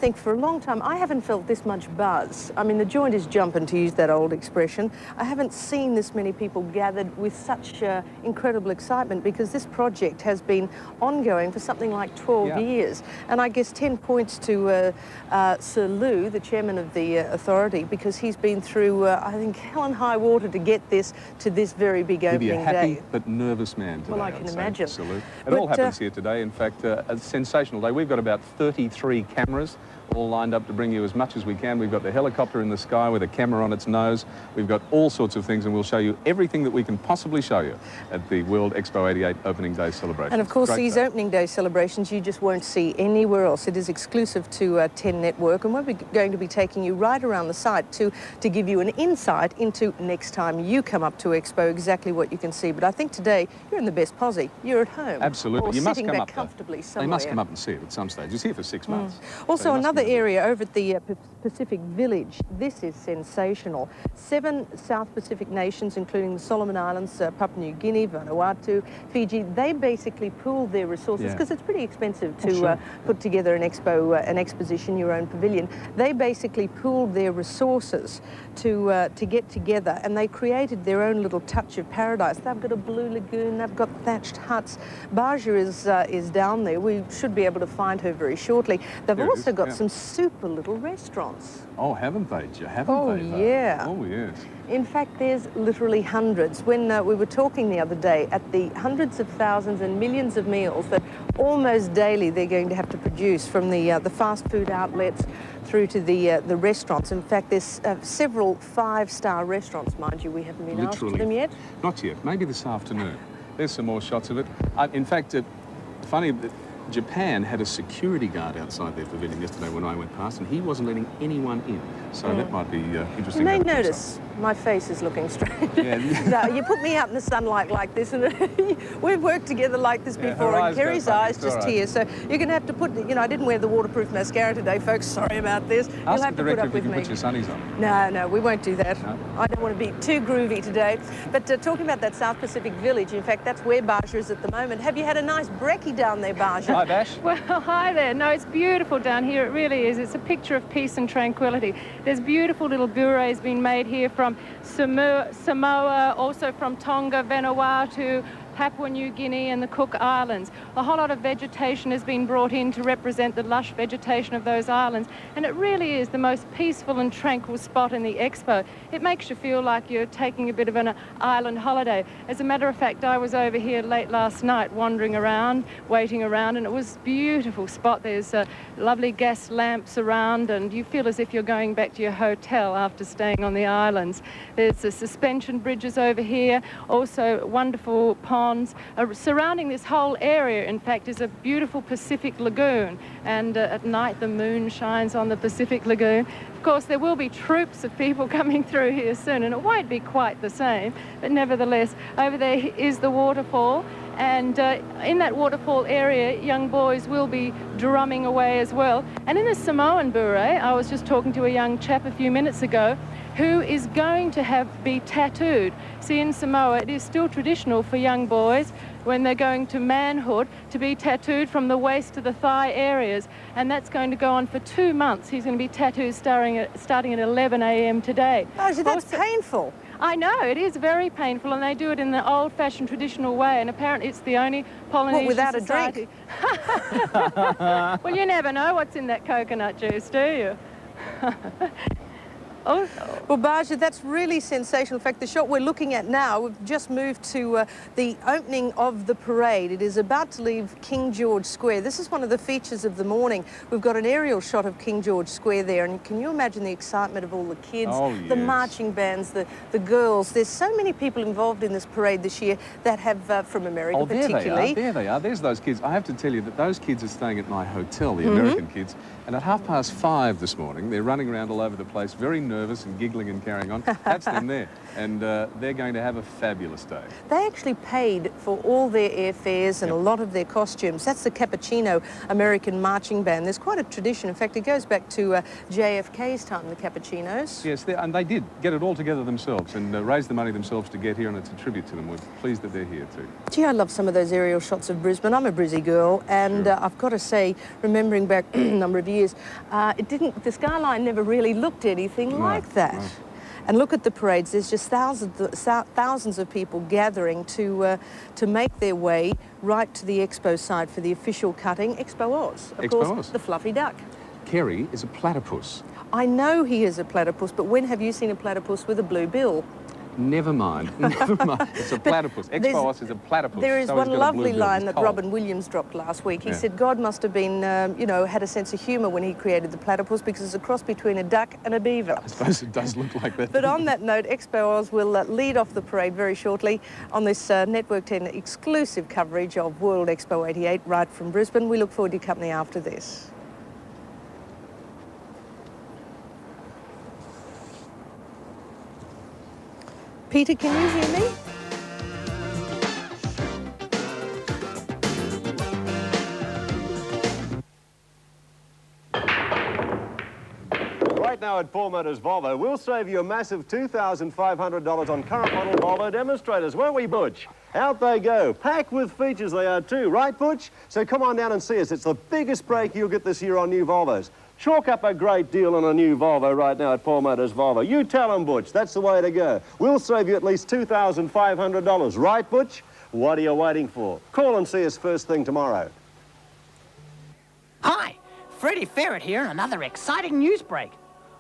think for a long time, I haven't felt this much buzz. I mean, the joint is jumping, to use that old expression. I haven't seen this many people gathered with such incredible excitement, because this project has been ongoing for something like 12 years. And I guess 10 points to Sir Lou, the chairman of the authority, because he's been through, I think, hell and high water to get this to this very big opening day. He'll be a happy but nervous man today. Well, I can imagine. Sir Lou. It all happens here today. In fact, a sensational day. We've got about 33 cameras all lined up to bring you as much as we can. We've got the helicopter in the sky with a camera on its nose. We've got all sorts of things, and we'll show you everything that we can possibly show you at the World Expo 88 Opening Day celebration. And of course, these opening day celebrations you just won't see anywhere else. It is exclusive to 10 Network, and we're going to be taking you right around the site to give you an insight into, next time you come up to Expo, exactly what you can see. But I think today you're in the best posse. You're at home. Absolutely. Or you must sitting come back up comfortably somewhere. They must come up and see it at some stage. It's here for 6 months. Also, so another area over at the Pacific Village. This is sensational. 7 South Pacific nations, including the Solomon Islands, Papua New Guinea, Vanuatu, Fiji, they basically pooled their resources, because it's pretty expensive to put together an expo, an exposition, your own pavilion. They basically pooled their resources to get together, and they created their own little touch of paradise. They've got a blue lagoon, they've got thatched huts. Baja is down there. We should be able to find her very shortly. They've also got some super little restaurants. Oh, haven't they? Haven't they? Oh, yeah. Oh, yes. In fact, there's literally hundreds. When we were talking the other day at the hundreds of thousands and millions of meals that almost daily they're going to have to produce, from the fast food outlets through to the restaurants. In fact, there's several 5-star restaurants, mind you. We haven't been asked to them yet. Not yet. Maybe this afternoon. There's some more shots of it. In fact, funny, Japan had a security guard outside their pavilion yesterday when I went past, and he wasn't letting anyone in. So that might be interesting. You may notice my face is looking strange. No, you put me out in the sunlight like this, and we've worked together like this before, and Kerry's eyes just here. So you're going to have to put, you know, I didn't wear the waterproof mascara today, folks. Sorry about this. You'll have to put up with me. Put your sunnies on. No, we won't do that. No? I don't want to be too groovy today. But talking about that South Pacific Village, in fact, that's where Baja is at the moment. Have you had a nice brekkie down there, Baja? Hi, Bash. Well, hi there. No, it's beautiful down here. It really is. It's a picture of peace and tranquility. There's beautiful little bures being made here from Samoa, also from Tonga, Vanuatu, Papua New Guinea and the Cook Islands. A whole lot of vegetation has been brought in to represent the lush vegetation of those islands, and it really is the most peaceful and tranquil spot in the Expo. It makes you feel like you're taking a bit of an island holiday. As a matter of fact, I was over here late last night wandering around, waiting around, and it was a beautiful spot. There's lovely gas lamps around, and you feel as if you're going back to your hotel after staying on the islands. There's the suspension bridges over here, also wonderful ponds. Surrounding this whole area, in fact, is a beautiful Pacific lagoon, and at night the moon shines on the Pacific lagoon. Of course, there will be troops of people coming through here soon, and it won't be quite the same, but nevertheless, over there is the waterfall, and in that waterfall area, young boys will be drumming away as well. And in the Samoan bure, I was just talking to a young chap a few minutes ago who is going to be tattooed. See, in Samoa, it is still traditional for young boys, when they're going to manhood, to be tattooed from the waist to the thigh areas, and that's going to go on for 2 months. He's going to be tattooed starting at 11 a.m. today. Oh, so that's painful. I know, it is very painful, and they do it in the old-fashioned traditional way, and apparently it's the only Polynesian without society. a drink? Well, you never know what's in that coconut juice, do you? Oh. Well, Baja, that's really sensational. In fact, the shot we're looking at now, we've just moved to the opening of the parade. It is about to leave King George Square. This is one of the features of the morning. We've got an aerial shot of King George Square there, and can you imagine the excitement of all the kids, the marching bands, the girls? There's so many people involved in this parade this year that have, from America particularly. There they are. There's those kids. I have to tell you that those kids are staying at my hotel, the American kids, and at 5:30 this morning, they're running around all over the place, very nervous. nervous and giggling and carrying on. That's them there. And they're going to have a fabulous day. They actually paid for all their airfares and a lot of their costumes. That's the Cappuccino American Marching Band. There's quite a tradition. In fact, it goes back to JFK's time, the Cappuccinos. Yes, and they did get it all together themselves and raise the money themselves to get here, and it's a tribute to them. We're pleased that they're here too. Gee, I love some of those aerial shots of Brisbane. I'm a Brizzy girl, and I've got to say, remembering back a number of years, the skyline never really looked anything like that. No. And look at the parades. There's just thousands of people gathering to make their way right to the Expo site for the official cutting. Expo Oz, of course, the fluffy duck. Kerry is a platypus. I know he is a platypus, but when have you seen a platypus with a blue bill? Never mind, never mind. It's a platypus. Expo Oz is a platypus. There is one lovely line that Robin Williams dropped last week. He said God must have been, you know, had a sense of humour when he created the platypus because it's a cross between a duck and a beaver. I suppose it does look like that. But on that note, Expo Oz will lead off the parade very shortly on this Network 10 exclusive coverage of World Expo 88 right from Brisbane. We look forward to your company after this. Peter, can you hear me? Right now at Paul Motors Volvo, we'll save you a massive $2,500 on current model Volvo demonstrators, won't we, Butch? Out they go, packed with features they are too, right, Butch? So come on down and see us. It's the biggest break you'll get this year on new Volvos. Chalk up a great deal on a new Volvo right now at Paul Motors Volvo. You tell them, Butch, that's the way to go. We'll save you at least $2,500, right, Butch? What are you waiting for? Call and see us first thing tomorrow. Hi, Freddie Ferret here, and another exciting news break.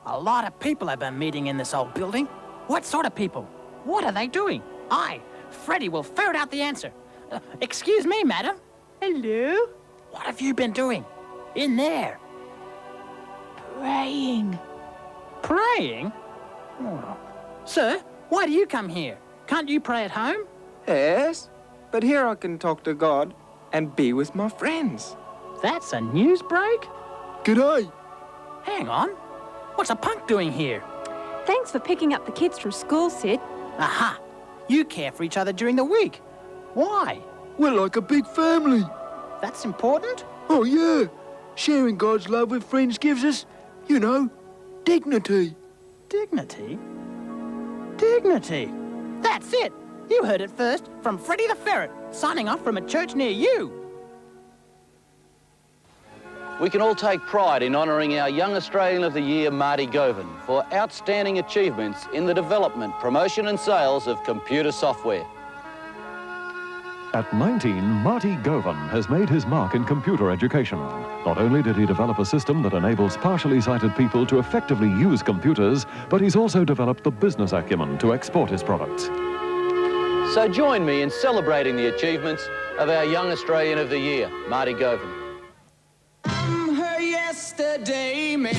A lot of people have been meeting in this old building. What sort of people? What are they doing? Freddie will ferret out the answer. Excuse me, madam. Hello? What have you been doing? In there? Praying. Praying? Oh. Sir, why do you come here? Can't you pray at home? Yes, but here I can talk to God and be with my friends. That's a news break? G'day. Hang on. What's a punk doing here? Thanks for picking up the kids from school, Sid. Aha! You care for each other during the week. Why? We're like a big family. That's important? Oh, yeah. Sharing God's love with friends gives us, you know, dignity. Dignity? Dignity. That's it. You heard it first from Freddie the Ferret, signing off from a church near you. We can all take pride in honouring our Young Australian of the Year, Marty Govan, for outstanding achievements in the development, promotion and sales of computer software. At 19, Marty Govan has made his mark in computer education. Not only did he develop a system that enables partially sighted people to effectively use computers, but he's also developed the business acumen to export his products. So join me in celebrating the achievements of our Young Australian of the Year, Marty Govan.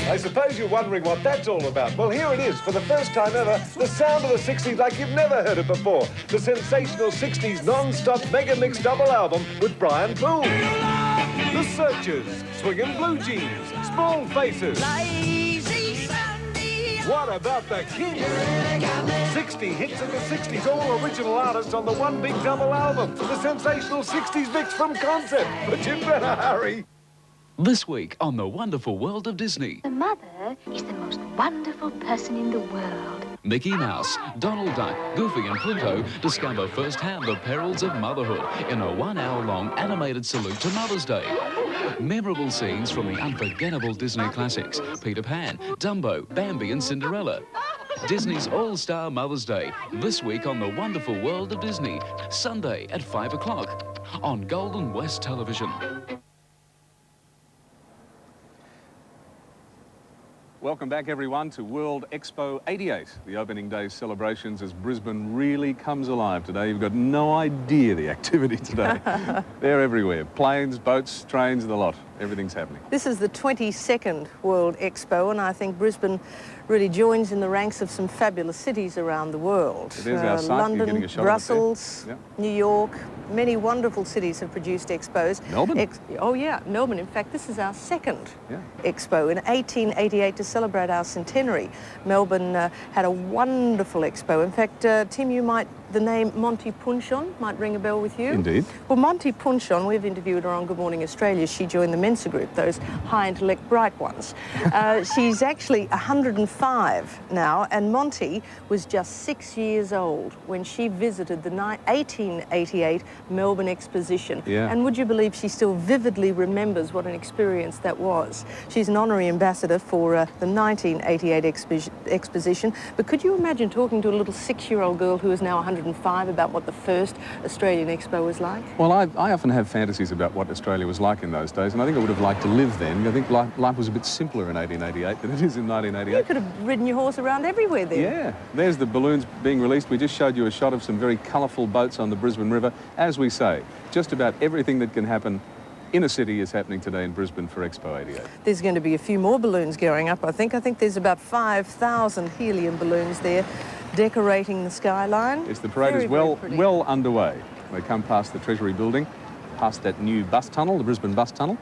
I suppose you're wondering what that's all about. Well, here it is, for the first time ever, the sound of the 60s like you've never heard it before. The sensational 60s non-stop mega mix double album with Brian Poole. The Searchers, Swingin' Blue Jeans, Small Faces. What about the Kids? 60 hits of the 60s, all original artists on the one big double album. The sensational 60s mix from Concept. But you better hurry. This week on The Wonderful World of Disney. The mother is the most wonderful person in the world. Mickey Mouse, Donald Duck, Goofy and Pluto discover firsthand the perils of motherhood in a 1 hour-long animated salute to Mother's Day. Memorable scenes from the unforgettable Disney classics, Peter Pan, Dumbo, Bambi and Cinderella. Disney's All-Star Mother's Day, this week on The Wonderful World of Disney, Sunday at 5 o'clock on Golden West Television. Welcome back, everyone, to World Expo 88, the opening day celebrations as Brisbane really comes alive today. You've got no idea the activity today. They're everywhere. Planes, boats, trains, the lot. Everything's happening. This is the 22nd World Expo, and I think Brisbane really joins in the ranks of some fabulous cities around the world. It is our site. You're London, getting a shot Brussels, of it there. New York. Many wonderful cities have produced expos. Melbourne? Oh yeah, Melbourne. In fact, this is our second Yeah. expo. In 1888, to celebrate our centenary, Melbourne had a wonderful expo. In fact, Tim, the name Monty Punchon might ring a bell with you. Indeed. Well, Monty Punchon, we've interviewed her on Good Morning Australia. She joined the Mensa group, those high intellect bright ones. She's actually 105 now, and Monty was just 6 years old when she visited the 1888 Melbourne Exposition. Yeah. And would you believe she still vividly remembers what an experience that was? She's an honorary ambassador for the 1988 Exposition. But could you imagine talking to a little 6-year-old girl who is now 105 about what the first Australian Expo was like? Well, I often have fantasies about what Australia was like in those days, and I think I would have liked to live then. I think life was a bit simpler in 1888 than it is in 1988. You could have ridden your horse around everywhere then. Yeah, there's the balloons being released. We just showed you a shot of some very colourful boats on the Brisbane River. As we say, just about everything that can happen in a city is happening today in Brisbane for Expo 88. There's going to be a few more balloons going up, I think. I think there's about 5,000 helium balloons there decorating the skyline. Yes, the parade is well underway. They come past the Treasury building, past that new bus tunnel, the Brisbane bus tunnel,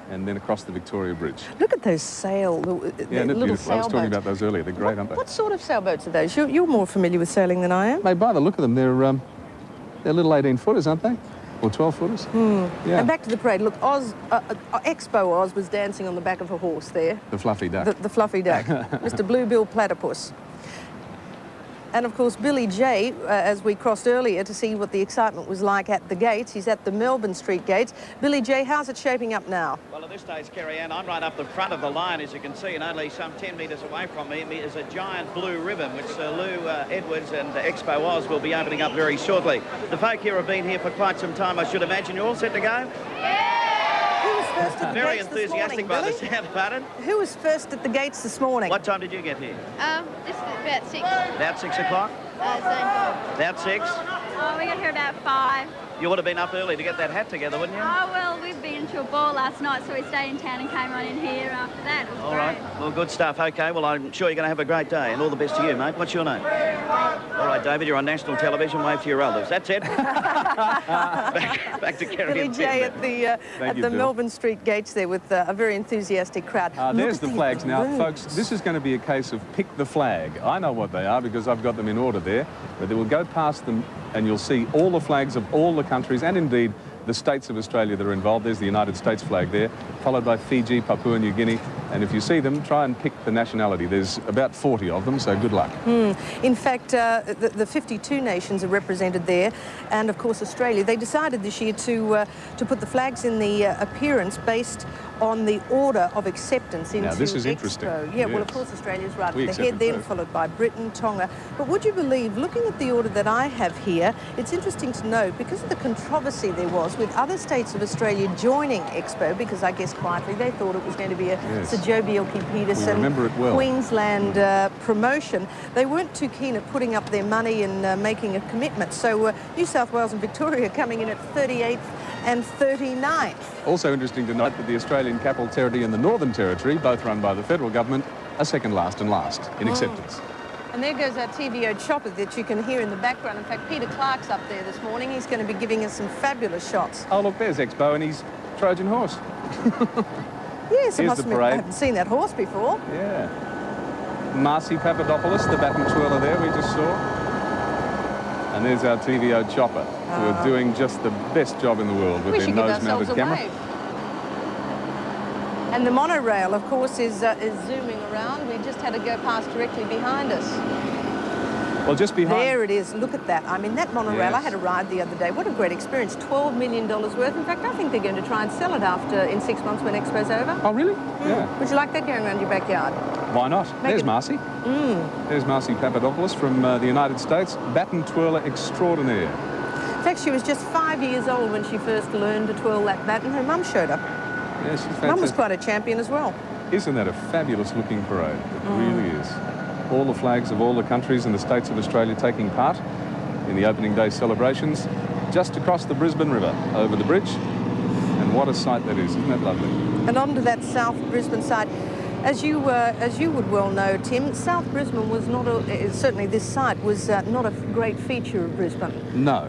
and then across the Victoria Bridge. Look at those Yeah, little beautiful. sailboats. I was talking about those earlier. They're great, aren't they? What sort of sailboats are those? You're more familiar with sailing than I am. Mate, by the look of them, they're little 18-footers, aren't they? Or 12-footers? Yeah. And back to the parade. Look, Expo Oz was dancing on the back of a horse there. The fluffy duck. The fluffy duck. Mr. Bluebill Platypus. And of course, Billy J, as we crossed earlier to see what the excitement was like at the gates. He's at the Melbourne Street gates. Billy J, how's it shaping up now? Well, at this stage, Kerry-Ann, I'm right up the front of the line, as you can see, and only some 10 metres away from me is a giant blue ribbon, which Lou Edwards and Expo Oz will be opening up very shortly. The folk here have been here for quite some time, I should imagine. You're all set to go? Who was first at the Very gates enthusiastic this morning, by the sound, pardon? Who was first at the gates this morning? What time did you get here? This is about 6. About 6 o'clock? About 6? Oh, we got here about 5. You would have been up early to get that hat together, wouldn't you? Oh, well, we've been to a ball last night, so we stayed in town and came on in here after that. It was All great. right. Well, good stuff. OK, well, I'm sure you're going to have a great day, and all the best to you, mate. What's your name? All right, David, you're on national television. Wave to your relatives. That's it. back to Kerry. Billy J at the Bill. Melbourne Street gates there with a very enthusiastic crowd. There's the flags now. balloons. Folks, this is going to be a case of pick the flag. I know what they are because I've got them in order there, but they will go past them and you'll see all the flags of all the countries and indeed the states of Australia that are involved. There's the United States flag there, followed by Fiji, Papua New Guinea, and if you see them, try and pick the nationality. There's about 40 of them, so good luck. In fact, the 52 nations are represented there, and of course Australia. They decided this year to put the flags in the appearance based on the order of acceptance into Now, this is Expo. interesting. Yeah, well, Yes. of course Australia's right We at the head, accepted then first. followed by Britain, Tonga. But would you believe, looking at the order that I have here, it's interesting to note, because of the controversy there was with other states of Australia joining Expo, because I guess quietly they thought it was going to be a Yes. Sir Joe Bielke-Peterson, We remember it well. Queensland promotion. They weren't too keen at putting up their money and making a commitment. So New South Wales and Victoria coming in at 38th and 39th. Also interesting to note that the Australian Capital Territory and the Northern Territory, both run by the federal government, are second last and last in acceptance. And there goes our TVO chopper that you can hear in the background. In fact, Peter Clark's up there this morning. He's going to be giving us some fabulous shots. Oh, look, there's Expo and his Trojan horse. Yes, Here's the I parade. haven't seen that horse before. Yeah. Marcy Papadopoulos, the baton twirler there we just saw. And there's our TVO chopper, who are doing just the best job in the world with We their should give ourselves nose-mounted a camera. wave. And the monorail, of course, is zooming around. We just had to go past directly behind us. Well, just behind... There it is. Look at that. I mean, that monorail, Yes. I had a ride the other day. What a great experience. $12 million worth. In fact, I think they're going to try and sell it in 6 months when Expo's over. Oh, really? Yeah. Would you like that going around your backyard? Why not? There's it- Marcy. There's Marcy Papadopoulos from the United States, baton twirler extraordinaire. In fact, she was just 5 years old when she first learned to twirl that baton. Her mum showed her. Yeah, she's Mum was fantastic. quite a champion as well. Isn't that a fabulous looking parade? It really is. All the flags of all the countries and the states of Australia taking part in the opening day celebrations just across the Brisbane River, over the bridge. And what a sight that is, isn't that lovely? And onto that South Brisbane side. As you would well know, Tim, South Brisbane was not certainly this site was not a great feature of Brisbane. No.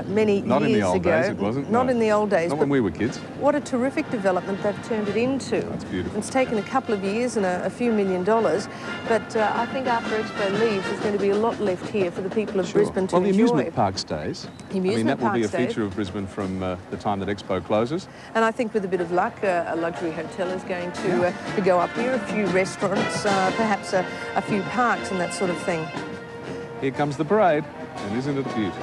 Many not years in the old ago. days, it wasn't. Not no. in the old days. Not when we were kids. What a terrific development they've turned it into. That's beautiful. It's taken a couple of years and a few $1 million, but I think after Expo leaves, there's going to be a lot left here for the people of Brisbane to enjoy. Well, the amusement park stays. The amusement that will be a stays. feature of Brisbane from the time that Expo closes. And I think with a bit of luck, a luxury hotel is going to go up here, a few restaurants, perhaps a few parks and that sort of thing. Here comes the parade, and isn't it a beauty?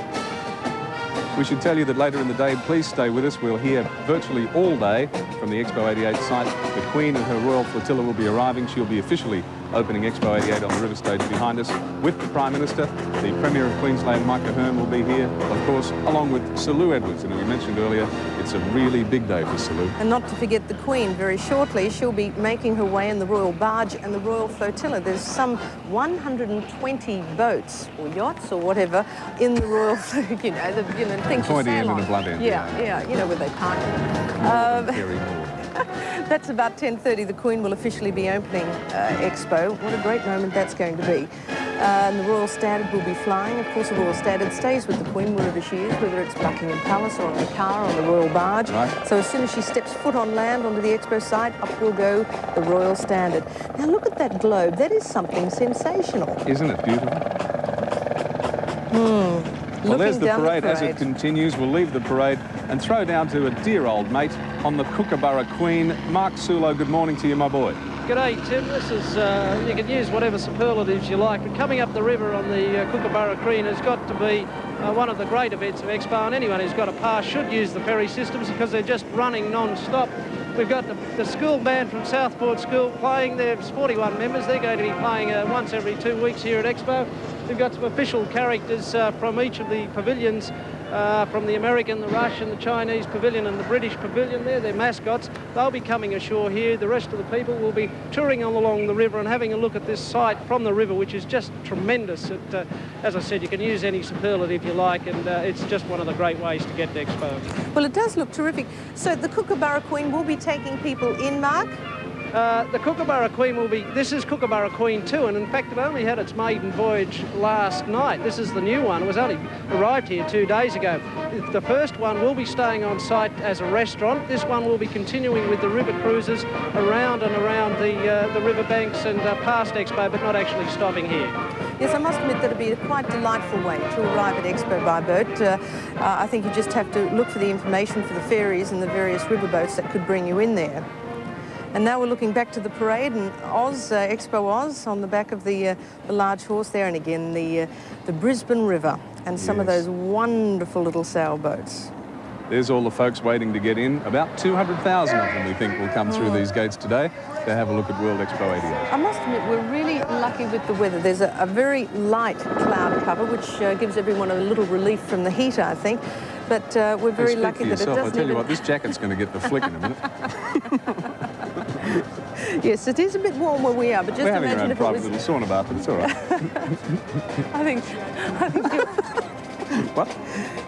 We should tell you that later in the day, please stay with us. We'll hear virtually all day from the Expo 88 site. The Queen and her royal flotilla will be arriving. She'll be officially opening Expo 88 on the river stage behind us with the Prime Minister. The Premier of Queensland, Mike Ahern, will be here, of course, along with Sir Lou Edwards. And we mentioned earlier, it's a really big day for Sir Lou. And not to forget the Queen. Very shortly, she'll be making her way in the royal barge and the royal flotilla. There's some 120 boats or yachts or whatever in the royal, things you pointy sail end on. and a blunt end. Yeah, you know where they park them. That's about 10:30. The Queen will officially be opening Expo. What a great moment that's going to be. And the Royal Standard will be flying. Of course, the Royal Standard stays with the Queen wherever she is, whether it's Buckingham Palace or on the car on the Royal Barge. Right. So as soon as she steps foot on land onto the Expo site, up will go the Royal Standard. Now look at that globe. That is something sensational. Isn't it beautiful? Well, there's the parade as it continues. We'll leave the parade and throw down to a dear old mate on the Kookaburra Queen. Mark Sulo, good morning to you, my boy. G'day, Tim. This is, you can use whatever superlatives you like, but coming up the river on the Kookaburra Queen has got to be one of the great events of Expo, and anyone who's got a pass should use the ferry systems because they're just running non-stop. We've got the school band from Southport School playing. There's 41 members. They're going to be playing once every 2 weeks here at Expo. We've got some official characters from each of the pavilions, from the American, the Russian, the Chinese pavilion and the British pavilion. They're their mascots. They'll be coming ashore here. The rest of the people will be touring along the river and having a look at this site from the river, which is just tremendous. As I said, you can use any superlative you like, and it's just one of the great ways to get to Expo. Well, it does look terrific. So the Kookaburra Queen will be taking people in, Mark? The Kookaburra Queen will be, this is Kookaburra Queen 2, and in fact it only had its maiden voyage last night. This is the new one. It was only arrived here 2 days ago. The first one will be staying on site as a restaurant. This one will be continuing with the river cruises around and around the riverbanks and past Expo, but not actually stopping here. Yes, I must admit that it'd be a quite delightful way to arrive at Expo by boat. I think you just have to look for the information for the ferries and the various riverboats that could bring you in there. And now we're looking back to the parade and Oz, Expo Oz, on the back of the large horse there, and again the Brisbane River and some of those wonderful little sailboats. There's all the folks waiting to get in. About 200,000 of them, we think, will come through these gates today to have a look at World Expo 88. I must admit, we're really lucky with the weather. There's a very light cloud cover, which gives everyone a little relief from the heat, I think. But we're very lucky that it doesn't I tell you what, this jacket's going to get the flick in a minute. Yes, it is a bit warm where we are, but just We're having our imagine own if private it was... little sauna bath, but it's all right. I think you're... What?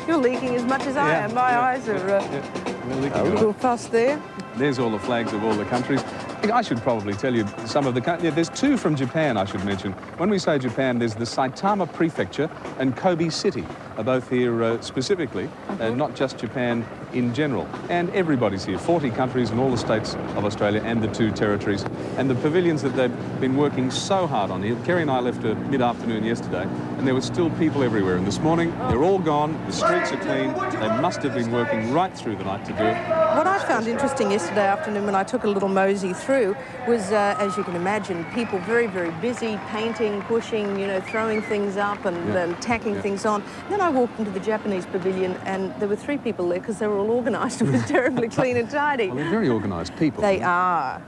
You're leaking as much as I am. My eyes are a little fussed there. There's all the flags of all the countries. I should probably tell you some of the countries. There's two from Japan, I should mention. When we say Japan, there's the Saitama Prefecture and Kobe City are both here specifically, not just Japan in general. And everybody's here, 40 countries and all the states of Australia and the 2 territories. And the pavilions that they've been working so hard on here. Kerry and I left mid-afternoon yesterday, and there were still people everywhere. And this morning, they're all gone, the streets are clean. They must have been working right through the night to do it. What I found interesting yesterday afternoon when I took a little mosey through was, as you can imagine, people very, very busy, painting, pushing, you know, throwing things up and tacking things on. Then I walked into the Japanese pavilion and there were 3 people there because they were all organised. It was terribly clean and tidy. Well, they're very organised people. They are.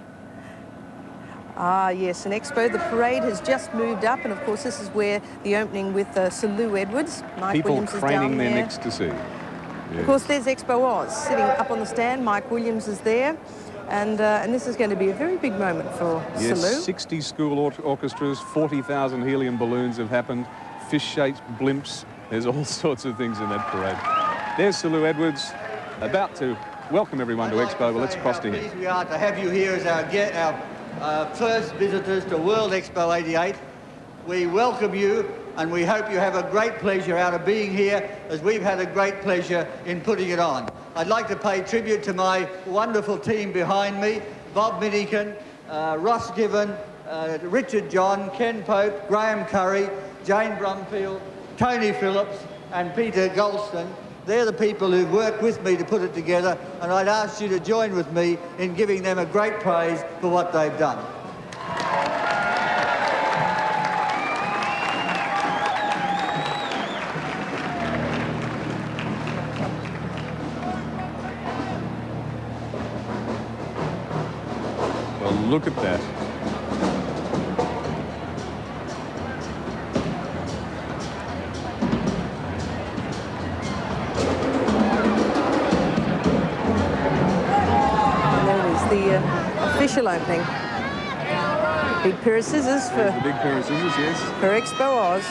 Ah, yes, an Expo. The parade has just moved up, and of course this is where the opening with Sir Lou Edwards. Mike People Williams is craning down their there. necks to see. Yes. Of course, there's Expo Oz sitting up on the stand. Mike Williams is there. And this is going to be a very big moment for Yes, Sir Lou. 60 school orchestras, 40,000 helium balloons have happened, fish-shaped blimps. There's all sorts of things in that parade. There's Sir Lou Edwards, about to welcome everyone to Expo. Well, let's cross to him. We are to have you here as our first visitors to World Expo 88. We welcome you and we hope you have a great pleasure out of being here, as we've had a great pleasure in putting it on. I'd like to pay tribute to my wonderful team behind me: Bob Minikin, Ross Given, Richard John, Ken Pope, Graham Curry, Jane Brumfield, Tony Phillips and Peter Golston. They're the people who've worked with me to put it together, and I'd ask you to join with me in giving them a great praise for what they've done. Well, look at that. The official opening. Big pair of scissors for... The big pair of scissors, yes. For Expo Oz.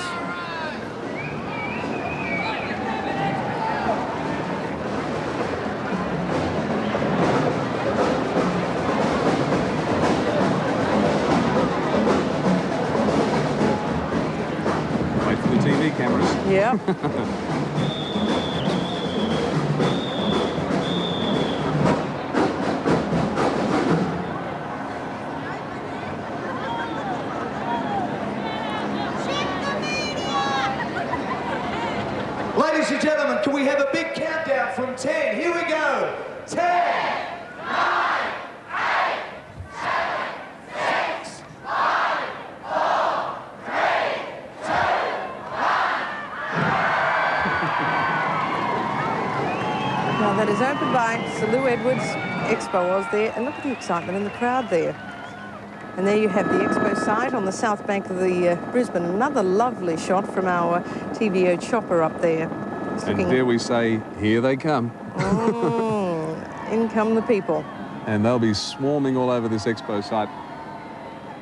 Wait for the TV cameras. Yeah. Ladies and gentlemen, can we have a big countdown from 10? Here we go. 10, 9, 8, 7, 6, 5, 4, 3, 2, 1. Now that is opened by Sir Lou Edwards. Expo Oz there, and look at the excitement in the crowd there. And there you have the Expo site on the south bank of the Brisbane. Another lovely shot from our TVO chopper up there. And dare we say, here they come. In come the people. And they'll be swarming all over this Expo site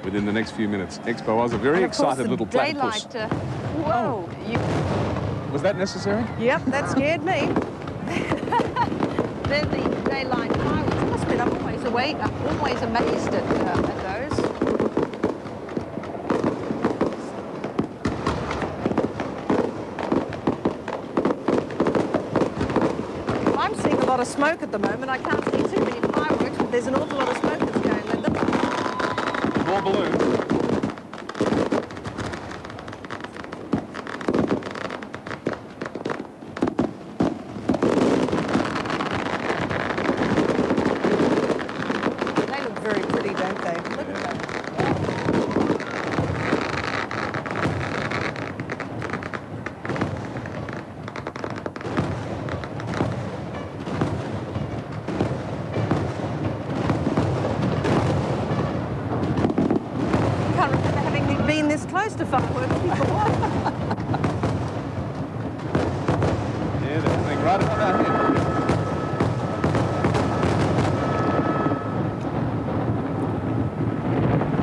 within the next few minutes. Expo Oz, a very excited little platypus. Whoa. Was that necessary? Yep, that scared me. They're the daylight fireworks. I must admit, I'm always amazed at those. I'm seeing a lot of smoke at the moment. I can't see too many fireworks, but there's an awful lot of smoke that's going with them. More balloons. Close to fireworks before. Yeah, they're happening right about here.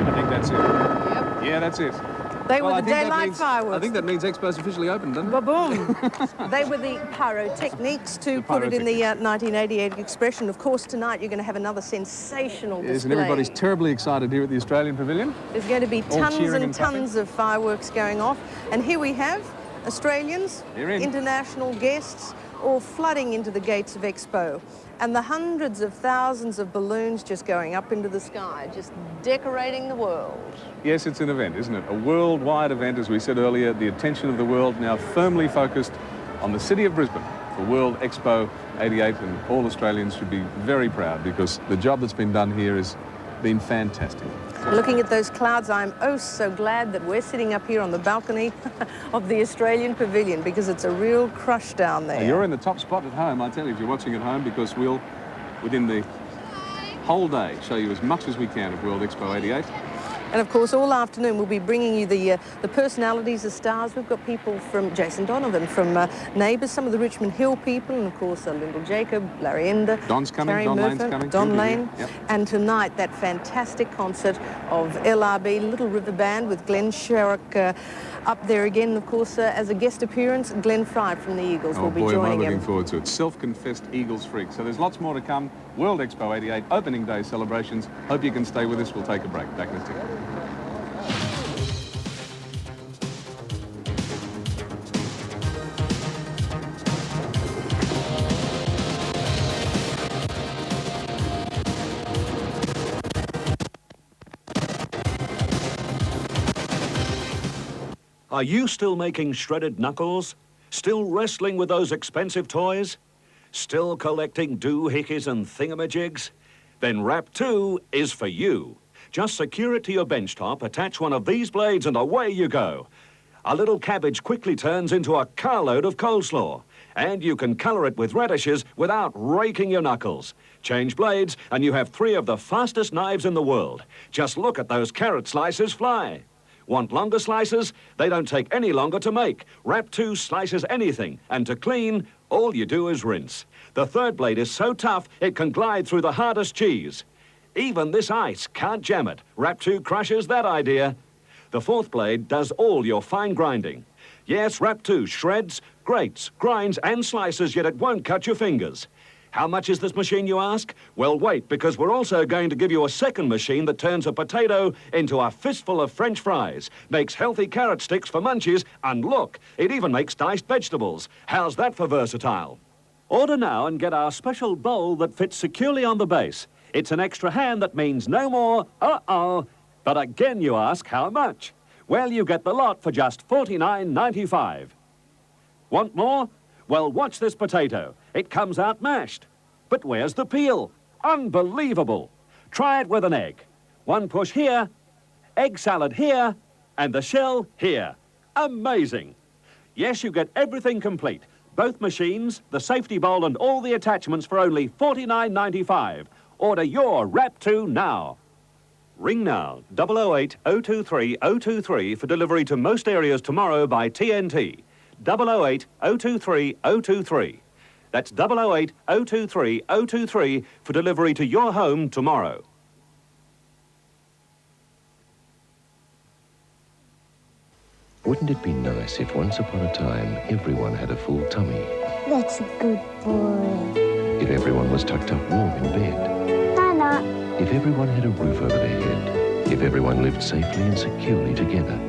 I think that's it. Yep. Yeah, that's it. They were the daylight fireworks. I think that means Expo's officially open, doesn't it? Ba-boom. They were the pyrotechnics, to put it in the 1988 expression. Of course, tonight you're going to have another sensational display. Yes, and everybody's terribly excited here at the Australian Pavilion. There's going to be tons and clapping. tons of fireworks going off. And here we have Australians, international guests, all flooding into the gates of Expo. And the hundreds of thousands of balloons just going up into the sky, just decorating the world. Yes, it's an event, isn't it? A worldwide event, as we said earlier. The attention of the world now firmly focused on the city of Brisbane for World Expo 88, and all Australians should be very proud because the job that's been done here has been fantastic. Looking at those clouds, I'm oh so glad that we're sitting up here on the balcony of the Australian Pavilion, because it's a real crush down there. Now, you're in the top spot at home, I tell you, if you're watching at home, because we'll, within the whole day, show you as much as we can of World Expo 88. And of course, all afternoon we'll be bringing you the personalities, the stars. We've got people from Jason Donovan, from Neighbours, some of the Richmond Hill people, and of course Lyndall Jacob, Larry Ender, Don's coming, Terry Don Murphy, Lane's coming. Don Lane. Yep. And tonight, that fantastic concert of LRB, Little River Band, with Glenn Sherrock Up there again, of course, as a guest appearance, Glenn Fry from the Eagles will be boy, am I joining looking him. forward to it. Self-confessed Eagles freak. So there's lots more to come. World Expo 88, opening day celebrations. Hope you can stay with us. We'll take a break. Back in a second. Are you still making shredded knuckles? Still wrestling with those expensive toys? Still collecting doohickeys and thingamajigs? Then Wrap 2 is for you. Just secure it to your benchtop, attach one of these blades, and away you go. A little cabbage quickly turns into a carload of coleslaw. And you can colour it with radishes without raking your knuckles. Change blades, and you have 3 of the fastest knives in the world. Just look at those carrot slices fly. Want longer slices? They don't take any longer to make. Wrap 2 slices anything, and to clean, all you do is rinse. The third blade is so tough, it can glide through the hardest cheese. Even this ice can't jam it. Wrap 2 crushes that idea. The fourth blade does all your fine grinding. Yes, Wrap 2 shreds, grates, grinds, and slices, yet it won't cut your fingers. How much is this machine, you ask? Well, wait, because we're also going to give you a second machine that turns a potato into a fistful of French fries, makes healthy carrot sticks for munchies, and look, it even makes diced vegetables. How's that for versatile? Order now and get our special bowl that fits securely on the base. It's an extra hand that means no more, But again, you ask, how much? Well, you get the lot for just $49.95. Want more? Well, watch this potato. It comes out mashed. But where's the peel? Unbelievable. Try it with an egg. One push here, egg salad here, and the shell here. Amazing. Yes, you get everything complete. Both machines, the safety bowl, and all the attachments for only $49.95. Order your Wrap 2 now. Ring now, 008 023 023 for delivery to most areas tomorrow by TNT. 008 023 023. That's 008 023 023 for delivery to your home tomorrow. Wouldn't it be nice if once upon a time everyone had a full tummy? That's a good boy. If everyone was tucked up warm in bed? Nana. If everyone had a roof over their head? If everyone lived safely and securely together?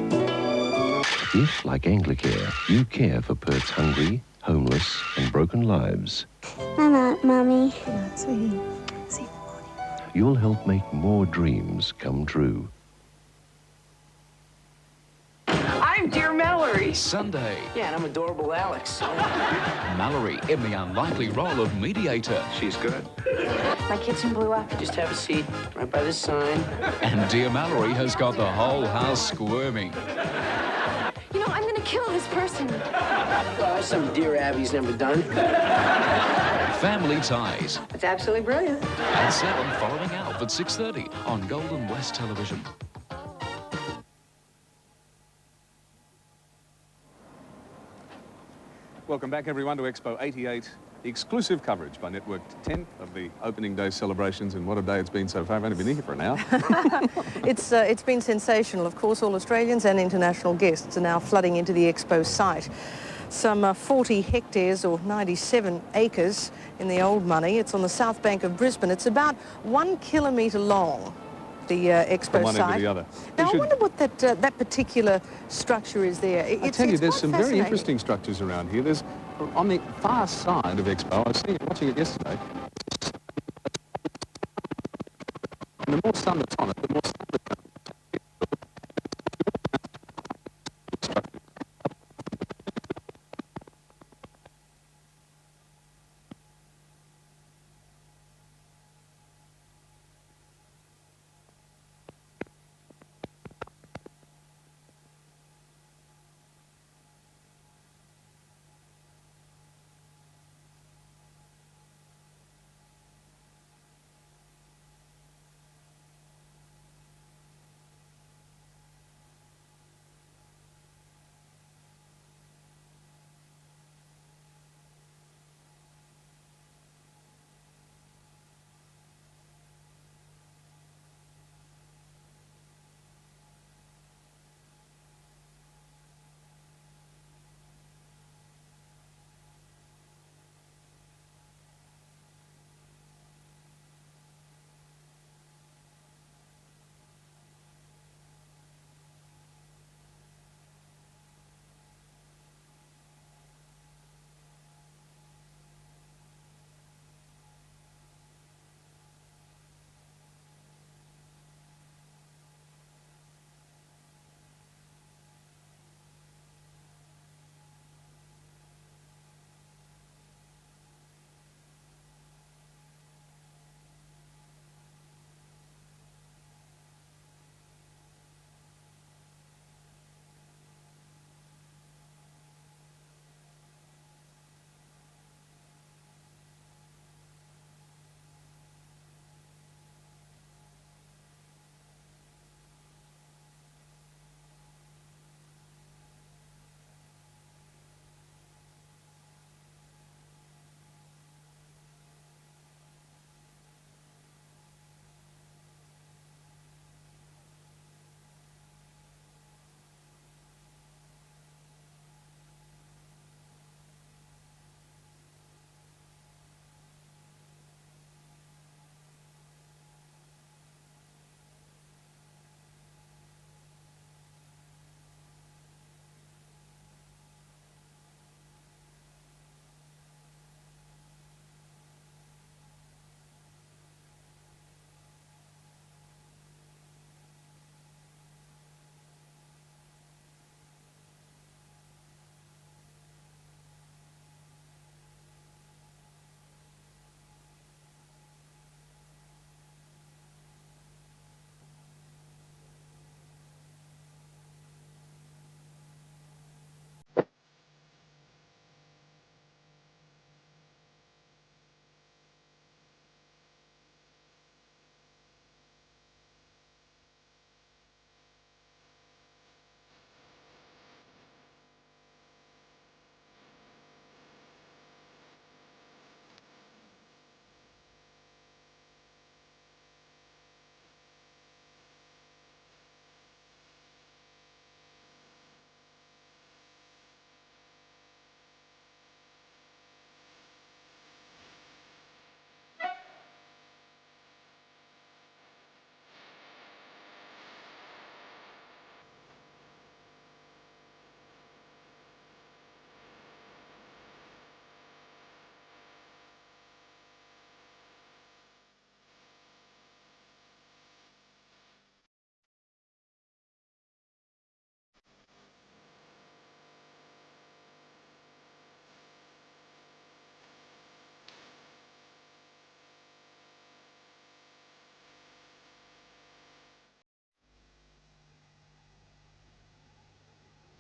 If, like Anglicare, you care for Perth's hungry, homeless, and broken lives, Nana, Mummy. you'll help make more dreams come true. I'm dear Mallory. Sunday. Yeah, and I'm adorable Alex. Mallory in the unlikely role of mediator. She's good. My kitchen blew up. Just have a seat right by the sign. And dear Mallory has got the whole house squirming. You know, I'm gonna kill this person. Well, some dear Abby's never done. Family Ties. It's absolutely brilliant. At 7, following Alf at 6:30 on Golden West Television. Welcome back, everyone, to Expo 88. Exclusive coverage by Network 10 of the opening day celebrations, and what a day it's been so far. I've only been here for an hour. It's been sensational. Of course, all Australians and international guests are now flooding into the Expo site. Some 40 hectares or 97 acres in the old money. It's on the south bank of Brisbane. It's about 1 kilometre long, the Expo From one end site. to the other. Now, I wonder what that particular structure is there. I tell you, there's quite some very fascinating. interesting structures around here. There's, on the far side of Expo, I was watching it yesterday, and the more sun that's on it, the more sun that's on it.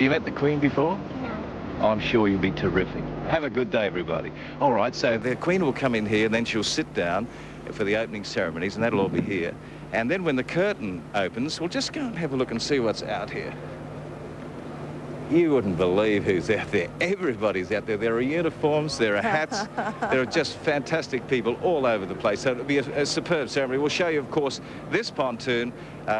You met the Queen before? No. I'm sure you'll be terrific. Have a good day, everybody. All right, so the Queen will come in here, and then she'll sit down for the opening ceremonies, and that'll all be here. And then when the curtain opens, we'll just go and have a look and see what's out here. You wouldn't believe who's out there. Everybody's out there. There are uniforms, there are hats, there are just fantastic people all over the place. So it'll be a superb ceremony. We'll show you, of course, this pontoon.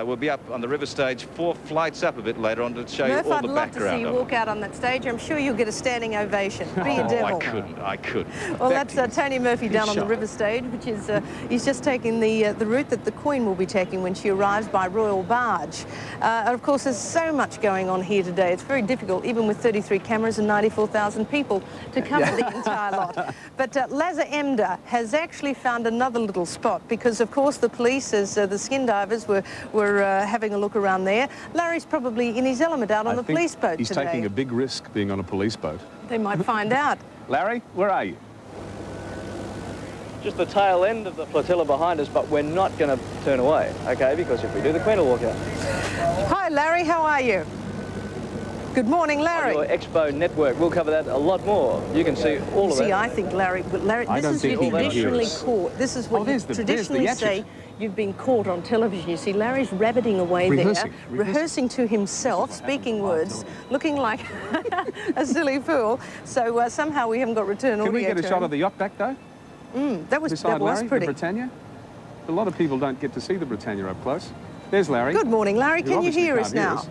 We'll be up on the river stage 4 flights up a bit later on to show you all the background. I'd love to see you walk out on that stage. I'm sure you'll get a standing ovation. Be a devil. I couldn't. Well, that's Tony Murphy down on the river stage, which is, he's just taking the route that the Queen will be taking when she arrives by royal barge. Of course, there's so much going on here today. It's very difficult, even with 33 cameras and 94,000 people, to cover the entire lot. But Lazar Emder has actually found another little spot because, of course, the police, as the skin divers were having a look around there. Larry's probably in his element out on the police boat he's today. He's taking a big risk being on a police boat. They might find out. Larry, where are you? Just the tail end of the flotilla behind us, but we're not going to turn away, okay? Because if we do, the Queen will walk out. Hi, Larry. How are you? Good morning, Larry. On your Expo network, we'll cover that a lot more. You can see all of that. See, I think, Larry, this is traditionally caught. This is what you traditionally say. You've been caught on television. You see Larry's rabbiting away rehearsing to himself, speaking words, looking like a silly fool. So somehow we haven't got return audio. Can we get a shot of the yacht back, though? That was Larry, pretty. The Britannia? A lot of people don't get to see the Britannia up close. There's Larry. Good morning, Larry. Can you hear us now?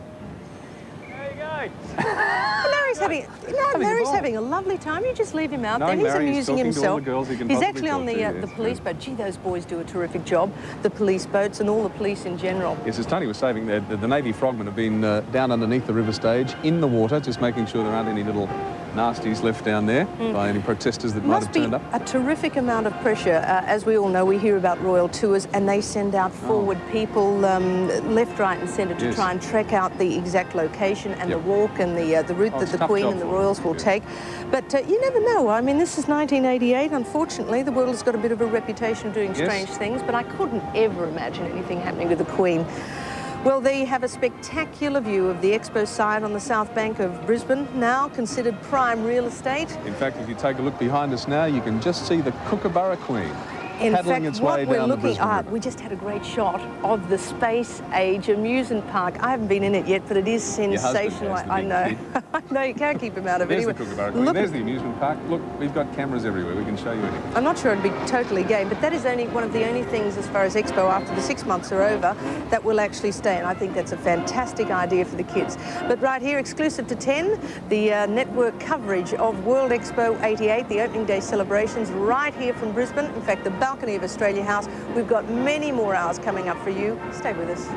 Larry's having a lovely time. You just leave him out there. He's amusing himself. He's actually on the police boat. Gee, those boys do a terrific job. The police boats and all the police in general. Yes, as Tony was saying, the Navy frogmen have been down underneath the river stage in the water, just making sure there aren't any little nasties left down there by any protesters that might have turned up. A terrific amount of pressure. As we all know, we hear about royal tours and they send out forward people left, right and centre to try and track out the exact location and the walk and the route that the Queen and the royals will take. But you never know. I mean, this is 1988. Unfortunately, the world has got a bit of a reputation of doing strange things, but I couldn't ever imagine anything happening with the Queen. Well, there you have a spectacular view of the Expo site on the south bank of Brisbane, now considered prime real estate. In fact, if you take a look behind us now, you can just see the Kookaburra Queen. In fact, what we're looking at, we just had a great shot of the Space Age Amusement Park. I haven't been in it yet, but it is sensational. I know. I know, you can't keep him out of it. There's the Kookaburra Queen. There's the amusement park. Look, we've got cameras everywhere. We can show you anything. I'm not sure it'd be totally game, but that is only one of the only things as far as Expo after the 6 months are over that will actually stay, and I think that's a fantastic idea for the kids. But right here, exclusive to 10, the network coverage of World Expo 88, the opening day celebrations right here from Brisbane. In fact, the balcony of Australia House. We've got many more hours coming up for you. Stay with us.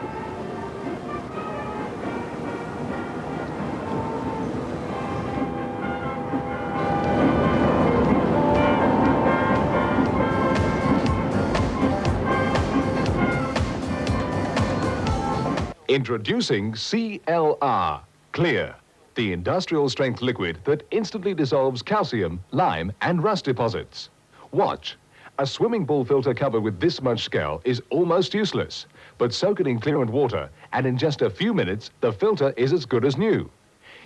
Introducing CLR, Clear, the industrial strength liquid that instantly dissolves calcium, lime and rust deposits. Watch. A swimming pool filter covered with this much scale is almost useless, but soak it in clear water and in just a few minutes the filter is as good as new.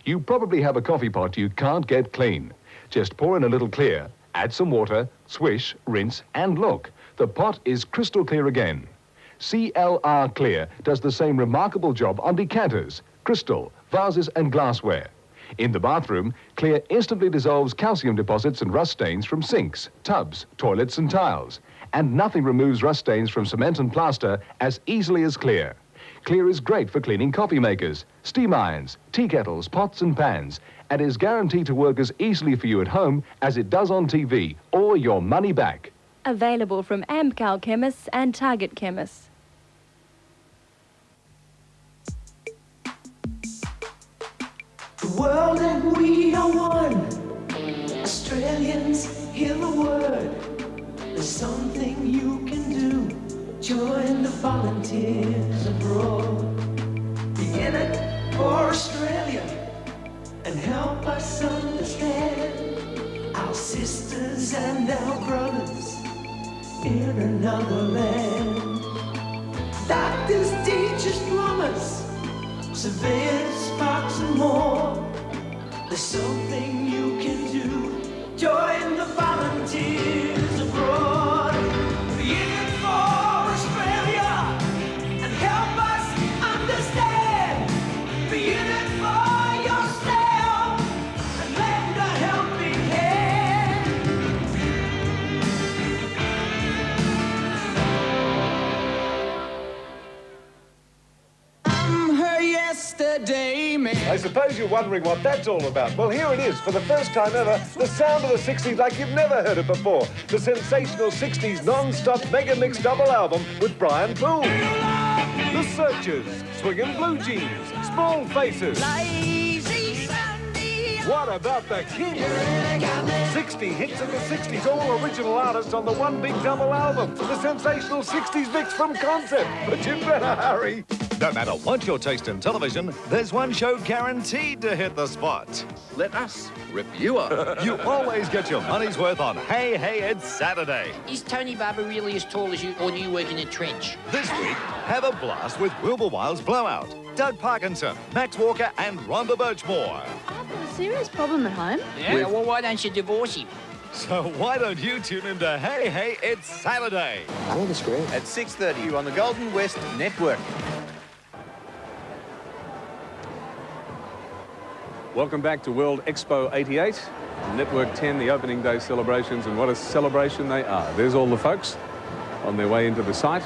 You probably have a coffee pot you can't get clean. Just pour in a little clear, add some water, swish, rinse and look, the pot is crystal clear again. CLR Clear does the same remarkable job on decanters, crystal, vases and glassware. In the bathroom, Clear instantly dissolves calcium deposits and rust stains from sinks, tubs, toilets and tiles. And nothing removes rust stains from cement and plaster as easily as Clear. Clear is great for cleaning coffee makers, steam irons, tea kettles, pots and pans, and is guaranteed to work as easily for you at home as it does on TV, or your money back. Available from Amcal Chemists and Target Chemists. The world and we are one. Australians, hear the word. There's something you can do. Join the volunteers abroad. Begin it for Australia and help us understand our sisters and our brothers in another land. Doctors, teachers, plumbers, surveyors, sparks and more. There's something you can do. Join the volunteers abroad. Be in it for Australia and help us understand. Be in it for yourself and lend a helping hand. I'm her yesterday man. I suppose you're wondering what that's all about. Well, here it is, for the first time ever, the sound of the 60s like you've never heard it before. The sensational 60s non-stop mega mix double album with Brian Poole. The Searchers, Swingin' Blue Jeans, Small Faces. What about the Kings? 60 hits of the 60s, all original artists on the one big double album. The sensational 60s mix from Concept. But you better hurry. No matter what your taste in television, there's one show guaranteed to hit the spot. Let us rip you up. You always get your money's worth on Hey, Hey, It's Saturday. Is Tony Barber really as tall as you, or do you work in a trench? This week, have a blast with Wilbur Wilde's Blowout, Doug Parkinson, Max Walker and Rhonda Birchmore. I've got a serious problem at home. Yeah, well, why don't you divorce him? So why don't you tune into Hey, Hey, It's Saturday? Under the screen. At 6:30 on the Golden West Network. Welcome back to World Expo 88, Network 10, the opening day celebrations, and what a celebration they are. There's all the folks on their way into the site.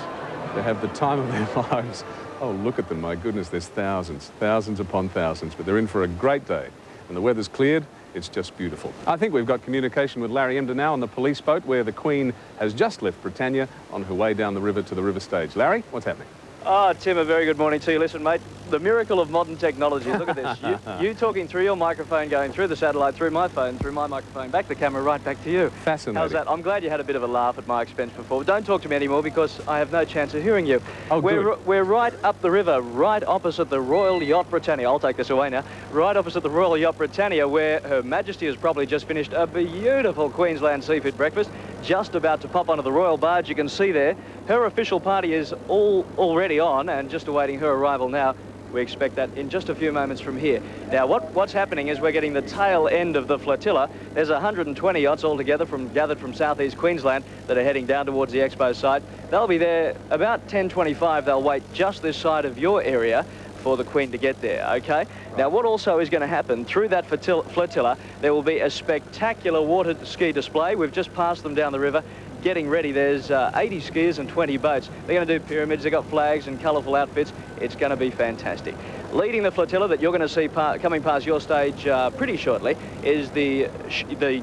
They have the time of their lives. Oh, look at them, my goodness, there's thousands, thousands upon thousands, but they're in for a great day. And the weather's cleared, it's just beautiful. I think we've got communication with Larry Emder now on the police boat where the Queen has just left Britannia on her way down the river to the river stage. Larry, what's happening? Oh, Tim, a very good morning to you. Listen, mate, the miracle of modern technology. Look at this. You talking through your microphone, going through the satellite, through my phone, through my microphone, back the camera, right back to you. Fascinating. How's that? I'm glad you had a bit of a laugh at my expense before. Don't talk to me anymore because I have no chance of hearing you. Oh, we're right up the river, right opposite the Royal Yacht Britannia. I'll take this away now. Right opposite the Royal Yacht Britannia, where Her Majesty has probably just finished a beautiful Queensland seafood breakfast. Just about to pop onto the royal barge, you can see there. Her official party is already on and just awaiting her arrival now. We expect that in just a few moments from here. Now, what's happening is we're getting the tail end of the flotilla. There's 120 yachts altogether gathered from southeast Queensland that are heading down towards the Expo site. They'll be there about 10:25. They'll wait just this side of your area for the Queen to get there, okay? Now, what also is going to happen, through that flotilla, there will be a spectacular water ski display. We've just passed them down the river, getting ready. There's 80 skiers and 20 boats. They're going to do pyramids. They've got flags and colourful outfits. It's going to be fantastic. Leading the flotilla that you're going to see coming past your stage pretty shortly is the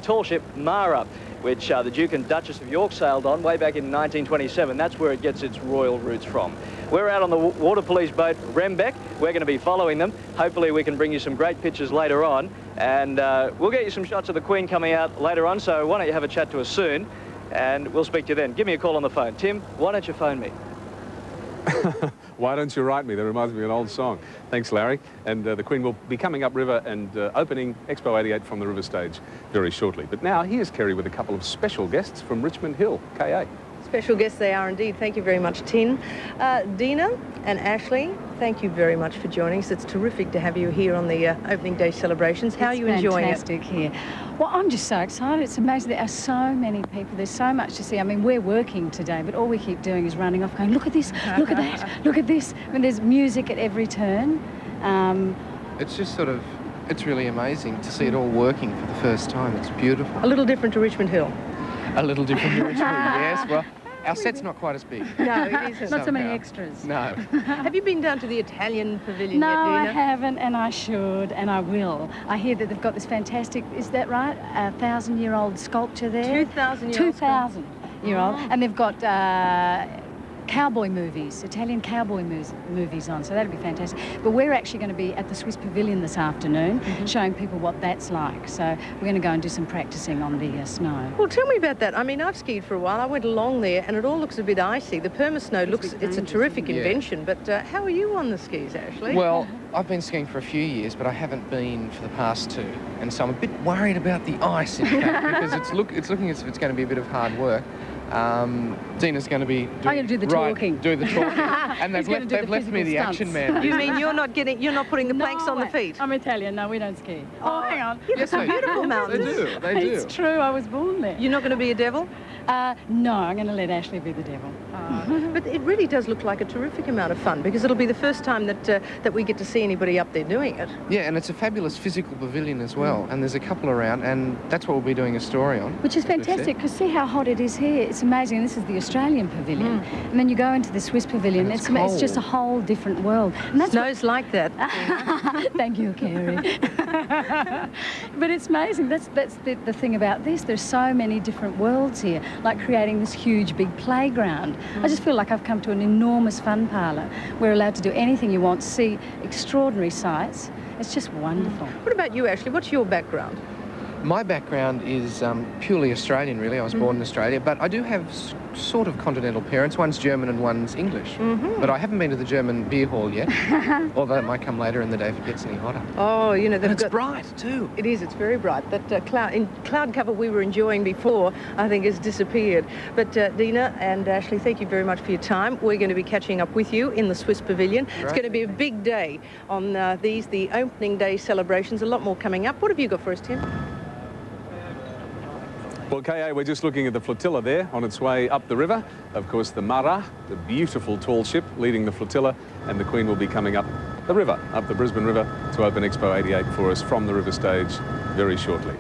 tall ship Mara, which the Duke and Duchess of York sailed on way back in 1927. That's where it gets its royal roots from. We're out on the water police boat Rembeck. We're going to be following them. Hopefully we can bring you some great pictures later on. And we'll get you some shots of the Queen coming out later on, so why don't you have a chat to us soon, and we'll speak to you then. Give me a call on the phone. Tim, why don't you phone me? Why don't you write me? That reminds me of an old song. Thanks, Larry. And the Queen will be coming upriver and opening Expo 88 from the river stage very shortly. But now here's Kerry with a couple of special guests from Richmond Hill, KA. Special guests they are indeed. Thank you very much, Tin. Dina and Ashley, thank you very much for joining us. It's terrific to have you here on the opening day celebrations. How are you enjoying it? It's fantastic here. Well, I'm just so excited. It's amazing. There are so many people. There's so much to see. I mean, we're working today, but all we keep doing is running off going, look at this, look at that, look at this. I mean, there's music at every turn. It's just sort of, it's really amazing to see it all working for the first time. It's beautiful. A little different to Richmond Hill. A little different to Richmond, yes. Well, our set's not quite as big. No, it isn't. Not so many extras. No. Have you been down to the Italian pavilion No, yet, Dina? I haven't, and I should, and I will. I hear that they've got this fantastic, is that right, 1,000-year-old sculpture there? 2,000-year-old 2,000-year-old. And they've got cowboy movies, Italian cowboy movies on, so that'd be fantastic. But we're actually going to be at the Swiss Pavilion this afternoon, showing people what that's like. So we're going to go and do some practicing on the snow. Well, tell me about that. I mean, I've skied for a while. I went along there, and it all looks a bit icy. The perma-snow looks, it's a terrific invention, but how are you on the skis, Ashley? Well, I've been skiing for a few years, but I haven't been for the past 2, and so I'm a bit worried about the ice, in fact, because it's looking as if it's going to be a bit of hard work. Dina's going to be I'm going to do the talking. Do the talking. And they've left me the action man. You mean you're not putting the planks on the feet? I'm Italian. No, we don't ski. Oh, hang on. Yes, they beautiful mountains. They do. It's true. I was born there. You're not going to be a devil? No, I'm going to let Ashley be the devil. But it really does look like a terrific amount of fun because it'll be the first time that we get to see anybody up there doing it. Yeah, and it's a fabulous physical pavilion as well. And there's a couple around, and that's what we'll be doing a story on. Which is fantastic because see how hot it is here. It's amazing. This is the Australian pavilion. And then you go into the Swiss pavilion. It's just a whole different world. And that's Snow's like that. Thank you, Kerry. But it's amazing. That's the thing about this. There's so many different worlds here, like creating this huge big playground. I just feel like I've come to an enormous fun parlour. We're allowed to do anything you want, see extraordinary sights. It's just wonderful. What about you, Ashley? What's your background? My background is purely Australian, really. I was born in Australia, but I do have sort of continental parents. One's German and one's English. But I haven't been to the German beer hall yet, although it might come later in the day if it gets any hotter. Oh, you know, it's bright too. It is. It's very bright. That cloud cover we were enjoying before, I think, has disappeared. But Dina and Ashley, thank you very much for your time. We're going to be catching up with you in the Swiss Pavilion. Great. It's going to be a big day on the opening day celebrations. A lot more coming up. What have you got for us, Tim? Well, KA, we're just looking at the flotilla there on its way up the river. Of course, the Mara, the beautiful tall ship leading the flotilla, and the Queen will be coming up the river, up the Brisbane River, to open Expo 88 for us from the river stage very shortly.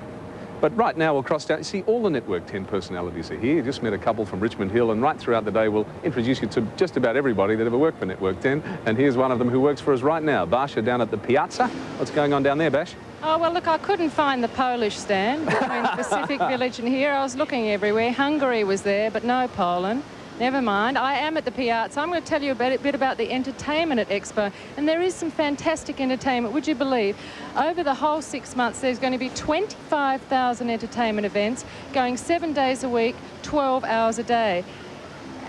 But right now we'll cross down. You see, all the Network 10 personalities are here. You just met a couple from Richmond Hill, and right throughout the day we'll introduce you to just about everybody that ever worked for Network 10. And here's one of them who works for us right now. Basha down at the Piazza. What's going on down there, Bash? Oh, well, look, I couldn't find the Polish stand between Pacific Village and here. I was looking everywhere. Hungary was there, but no Poland. Never mind. I am at the Piazza. I'm going to tell you a bit about the entertainment at Expo. And there is some fantastic entertainment. Would you believe? Over the whole 6 months, there's going to be 25,000 entertainment events going 7 days a week, 12 hours a day.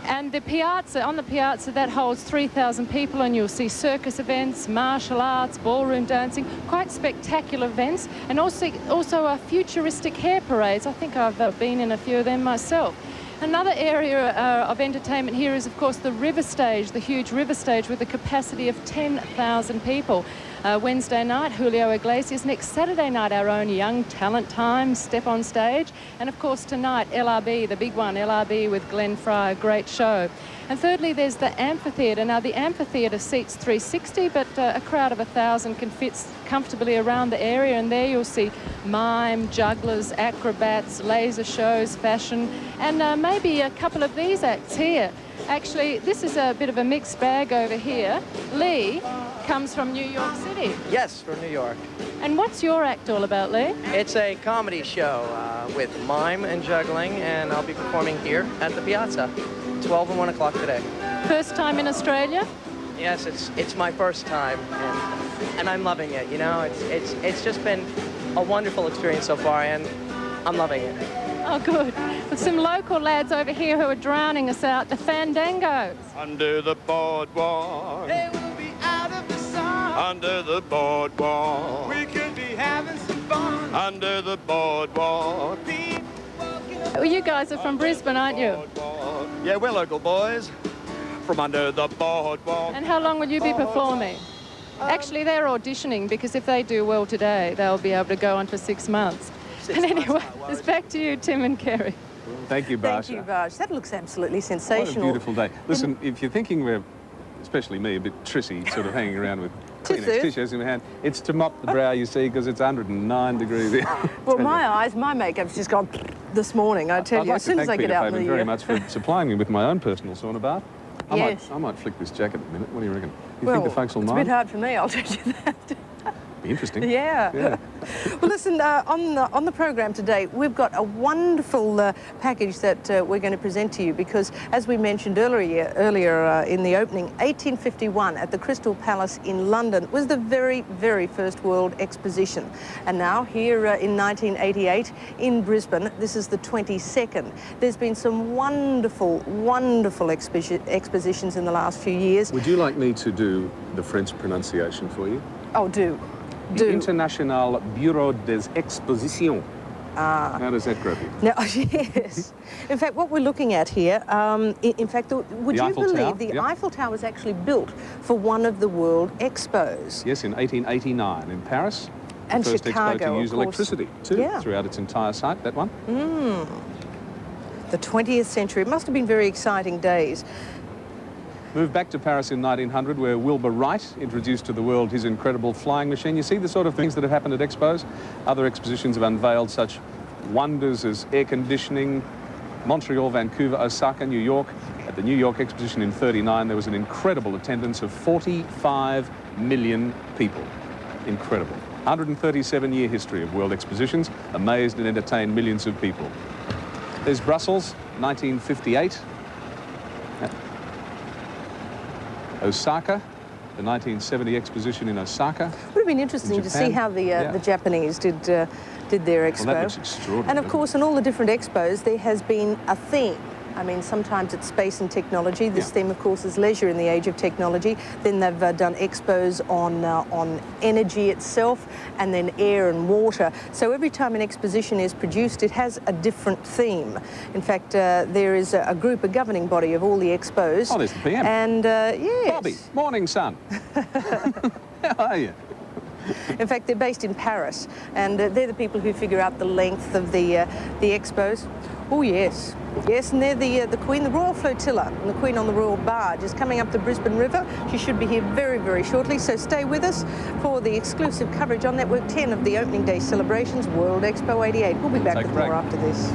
And the Piazza, on the Piazza, that holds 3,000 people, and you'll see circus events, martial arts, ballroom dancing, quite spectacular events, and also futuristic hair parades. I think I've been in a few of them myself. Another area of entertainment here is, of course, the river stage, the huge river stage with a capacity of 10,000 people. Wednesday night, Julio Iglesias. Next Saturday night, our own Young Talent Time step on stage. And, of course, tonight, LRB, the big one, LRB with Glenn Fry, a great show. And thirdly, there's the amphitheatre. Now, the amphitheatre seats 360, but a crowd of 1,000 can fit comfortably around the area. And there you'll see mime, jugglers, acrobats, laser shows, fashion, and maybe a couple of these acts here. Actually, this is a bit of a mixed bag over here. Lee comes from New York City. Yes, from New York. And what's your act all about, Lee? It's a comedy show with mime and juggling, and I'll be performing here at the Piazza, 12 and 1 o'clock today. First time in Australia? Yes, it's my first time, and I'm loving it. You know, it's just been a wonderful experience so far, and I'm loving it. Oh, good. With some local lads over here who are drowning us out, the Fandangos. Under the boardwalk. They will be out of the sun. Under the boardwalk. We could be having some fun. Under the boardwalk. Well, you guys are from Brisbane, aren't you? Yeah, we're local boys. From under the boardwalk. And how long will you be performing? Actually, they're auditioning, because if they do well today, they'll be able to go on for 6 months. And anyway, it's back to you, Tim and Kerry. Thank you, Bash. Thank you, Bash. That looks absolutely sensational. What a beautiful day. Listen, if you're thinking we're, especially me, a bit trissy, sort of hanging around with Kleenex tissues in my hand, it's to mop the brow, you see, because it's 109 degrees here. Well, my makeup's just gone this morning, I tell you, as soon as I get out in the very much for supplying me with my own personal sauna bath. Yes. I might flick this jacket in a minute. What do you reckon? You well, think the folks will mind? It's a bit hard for me, I'll tell you that. Be interesting. Yeah. Well, listen, on the program today, we've got a wonderful package that we're going to present to you because, as we mentioned earlier in the opening, 1851 at the Crystal Palace in London was the very, very first World Exposition. And now, here in 1988 in Brisbane, this is the 22nd. There's been some wonderful, wonderful expositions in the last few years. Would you like me to do the French pronunciation for you? Oh, do. International Bureau des Expositions. How does that grab you? Now, yes. In fact, what we're looking at here, in fact, would you Eiffel believe Tower, the yep. Eiffel Tower was actually built for one of the World Expos? Yes, in 1889 in Paris. And the first Chicago, expo to use of course. electricity, too, Yeah. throughout its entire site, that one. The 20th century. It must have been very exciting days. Moved back to Paris in 1900, where Wilbur Wright introduced to the world his incredible flying machine. You see the sort of things that have happened at expos? Other expositions have unveiled such wonders as air conditioning. Montreal, Vancouver, Osaka, New York. At the New York Exposition in '39, there was an incredible attendance of 45 million people. Incredible. 137-year history of world expositions, amazed and entertained millions of people. There's Brussels, 1958. Osaka, the 1970 exposition in Osaka. Would have been interesting to see how the Japanese did their expo. Well, that looks extraordinary. And of course, in all the different expos, there has been a theme. I mean, sometimes it's space and technology. This theme, of course, is leisure in the age of technology. Then they've done expos on energy itself, and then air and water. So every time an exposition is produced, it has a different theme. In fact, there is a group, a governing body of all the expos. Oh, there's the PM. And yes. Bobby, morning, son. How are you? In fact, they're based in Paris, and they're the people who figure out the length of the expos. Oh, yes. Yes, and they're the Queen, the Royal Flotilla, and the Queen on the Royal Barge is coming up the Brisbane River. She should be here very, very shortly, so stay with us for the exclusive coverage on Network 10 of the opening day celebrations, World Expo 88. We'll be back with more after this.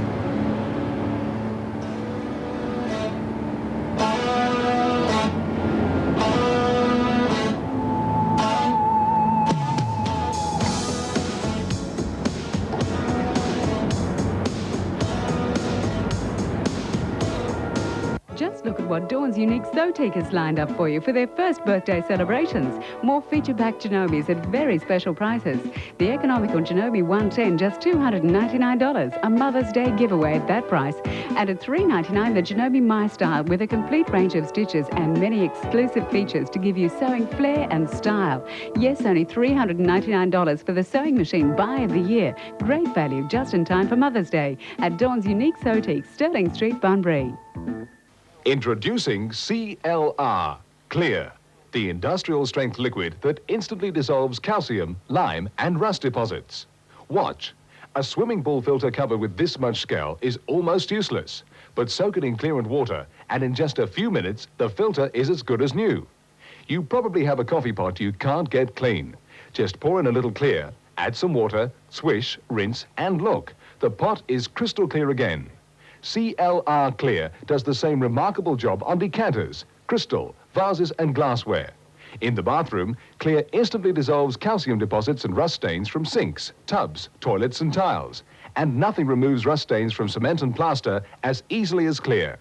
Just look at what Dawn's Unique Zotique has lined up for you for their first birthday celebrations. More feature-packed Genobis at very special prices. The economical Genobi 110, just $299. A Mother's Day giveaway at that price. And at $399, the Genobi My Style with a complete range of stitches and many exclusive features to give you sewing flair and style. Yes, only $399 for the sewing machine buy of the year. Great value just in time for Mother's Day at Dawn's Unique Zotique, Stirling Street, Bunbury. Introducing CLR Clear, the industrial strength liquid that instantly dissolves calcium, lime and rust deposits. Watch. A swimming pool filter covered with this much scale is almost useless, but soak it in clear and water and in just a few minutes the filter is as good as new. You probably have a coffee pot you can't get clean. Just pour in a little clear, add some water, swish, rinse and look. The pot is crystal clear again. CLR Clear does the same remarkable job on decanters, crystal, vases and glassware. In the bathroom, Clear instantly dissolves calcium deposits and rust stains from sinks, tubs, toilets and tiles. And nothing removes rust stains from cement and plaster as easily as Clear.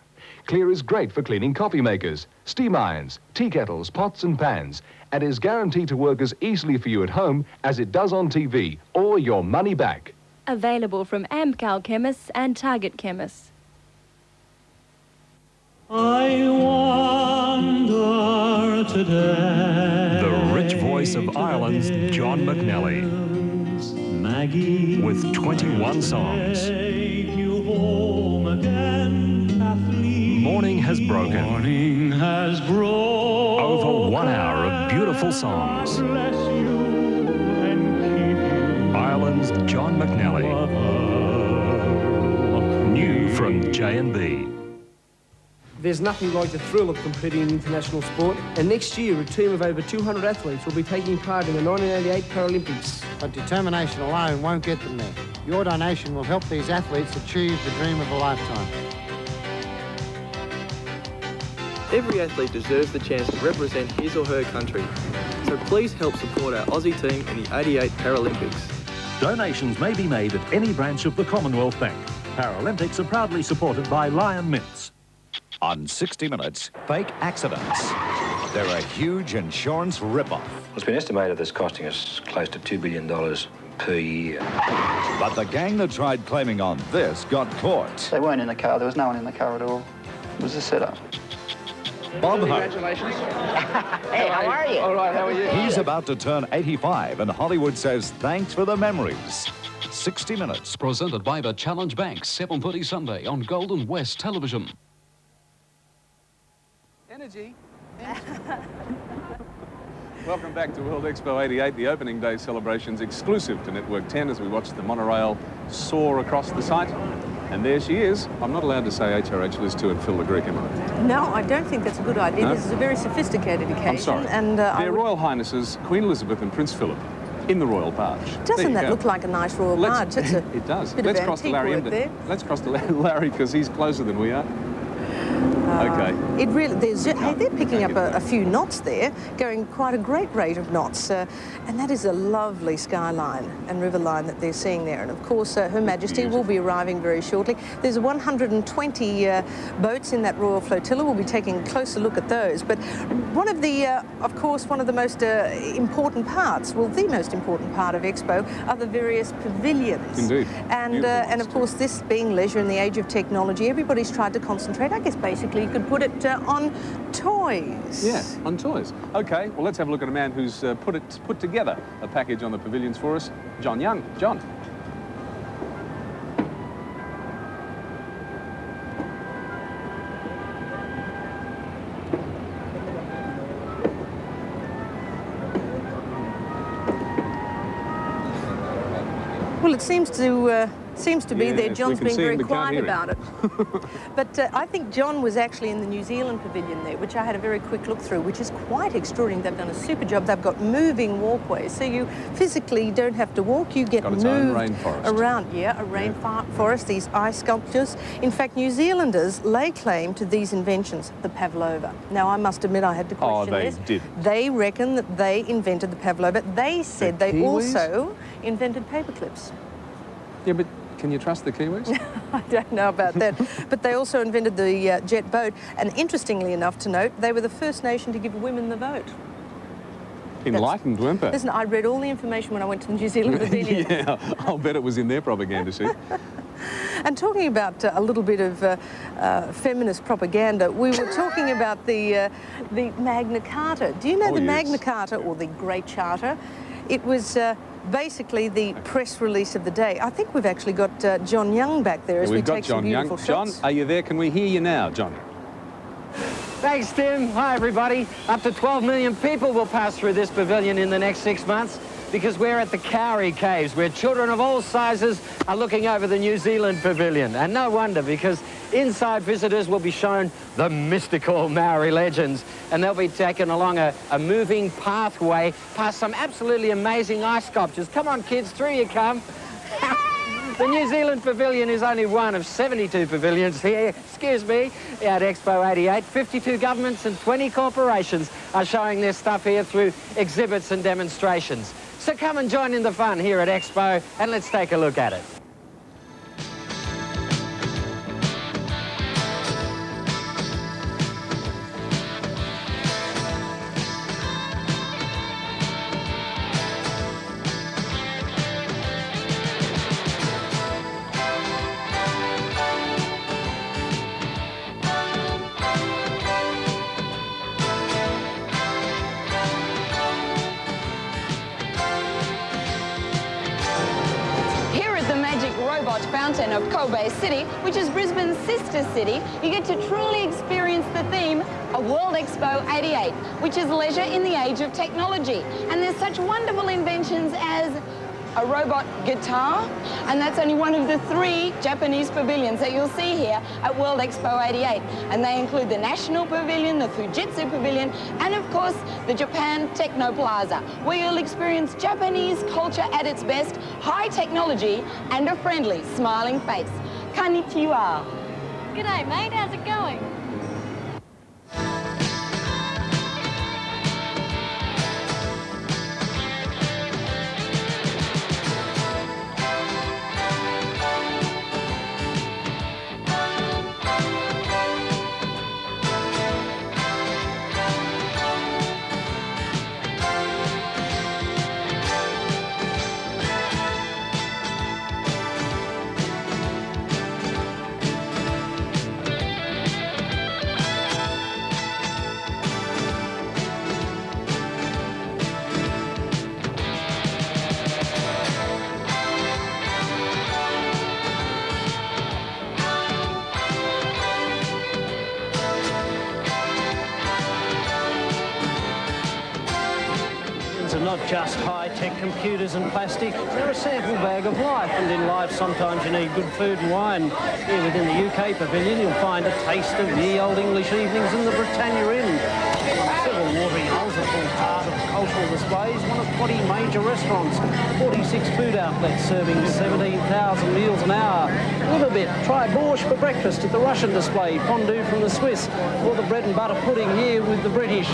Clear is great for cleaning coffee makers, steam irons, tea kettles, pots and pans, and is guaranteed to work as easily for you at home as it does on TV, or your money back. Available from Amcal Chemists and Target Chemists. I wonder today. The rich voice of Ireland's John McNally. Maggie, with 21 songs. you home again, Kathleen. Morning has broken. Morning has broken. Over 1 hour of beautiful songs. Bless you and keep you. Ireland's John McNally. New from J&B. There's nothing like the thrill of competing in international sport, and next year a team of over 200 athletes will be taking part in the 1988 Paralympics. But determination alone won't get them there. Your donation will help these athletes achieve the dream of a lifetime. Every athlete deserves the chance to represent his or her country, so please help support our Aussie team in the 88 Paralympics. Donations may be made at any branch of the Commonwealth Bank. Paralympics are proudly supported by Lion Mints. On 60 Minutes, fake accidents. They're a huge insurance rip-off. It's been estimated that's costing us close to $2 billion per year. But the gang that tried claiming on this got caught. They weren't in the car. There was no one in the car at all. It was a setup. Bob Hope. Congratulations. Hey, how are you? All right, how are you? He's about to turn 85, and Hollywood says thanks for the memories. 60 Minutes. Presented by the Challenge Bank, 7:30 Sunday on Golden West Television. Energy. Welcome back to World Expo 88, the opening day celebrations exclusive to Network 10 as we watch the monorail soar across the site. And there she is. I'm not allowed to say HRH Liz to it, Phil the Greek, am I? No, I don't think that's a good idea. No? This is a very sophisticated occasion. I'm sorry. And Their Royal Highnesses, Queen Elizabeth and Prince Philip, in the royal barge. Doesn't that look like a nice royal barge? It's a it does. bit Let's of cross to antique Larry work Emden. there. Let's cross to Larry because he's closer than we are. Okay. It really, hey, they're picking up a few knots there, going quite a great rate of knots, and that is a lovely skyline and river line that they're seeing there. And of course, Her Majesty will be arriving very shortly. There's 120 boats in that royal flotilla. We'll be taking a closer look at those. But one of the, of course, one of the most important parts, well, the most important part of Expo are the various pavilions. Indeed. And of course, this being leisure in the age of technology, everybody's tried to concentrate, I guess, basically you could put it on toys. Yeah, on toys. Okay, well, let's have a look at a man who's put together a package on the pavilions for us. John Young. John. Well, it seems to be there. Yes, John's we can being see very him, but can't quiet hear him. about it. But I think John was actually in the New Zealand pavilion there, which I had a very quick look through, which is quite extraordinary. They've done a super job. They've got moving walkways, so you physically don't have to walk. You get Got its moved own rainforest. around. Yeah, a rainforest, these ice sculptures. In fact, New Zealanders lay claim to these inventions, the pavlova. Now, I must admit I had to question this. they did. They reckon that they invented the pavlova. They said The they Kiwis? also invented paper clips. Yeah, but can you trust the Kiwis? I don't know about that. But they also invented the jet boat. And interestingly enough to note, they were the first nation to give women the vote. Enlightened, weren't they? Listen, I read all the information when I went to the New Zealand Pavilion. Yeah, I'll bet it was in their propaganda sheet. And talking about a little bit of feminist propaganda, we were talking about the Magna Carta. Do you know the Magna Carta, or the Great Charter? It was basically the press release of the day. I think we've actually got John Young back there as we take some beautiful shots. John, are you there? Can we hear you now, John? Thanks, Tim. Hi, everybody. Up to 12 million people will pass through this pavilion in the next 6 months because we're at the Cowrie Caves, where children of all sizes are looking over the New Zealand Pavilion. And no wonder, because inside visitors will be shown the mystical Maori legends, and they'll be taken along a moving pathway past some absolutely amazing ice sculptures. Come on, kids, through you come. The New Zealand Pavilion is only one of 72 pavilions here, excuse me, at Expo 88. 52 governments and 20 corporations are showing their stuff here through exhibits and demonstrations. So come and join in the fun here at Expo, and let's take a look at it. Fountain of Kobe City, which is Brisbane's sister city, you get to truly experience the theme of World Expo 88, which is leisure in the age of technology. And there's such wonderful inventions as a robot guitar, and that's only one of the 3 Japanese pavilions that you'll see here at World Expo 88. And they include the National Pavilion, the Fujitsu Pavilion, and of course, the Japan Techno Plaza, where you'll experience Japanese culture at its best, high technology, and a friendly, smiling face. Konnichiwa. G'day, mate. How's it going? just high-tech computers and plastic. They're a sample bag of life, and in life sometimes you need good food and wine. Here within the UK Pavilion you'll find a taste of the old English evenings in the Britannia Inn. Several watering holes that form part of cultural displays, one of 20 major restaurants, 46 food outlets serving 17,000 meals an hour. Live a bit, try borscht for breakfast at the Russian display, fondue from the Swiss, or the bread and butter pudding here with the British.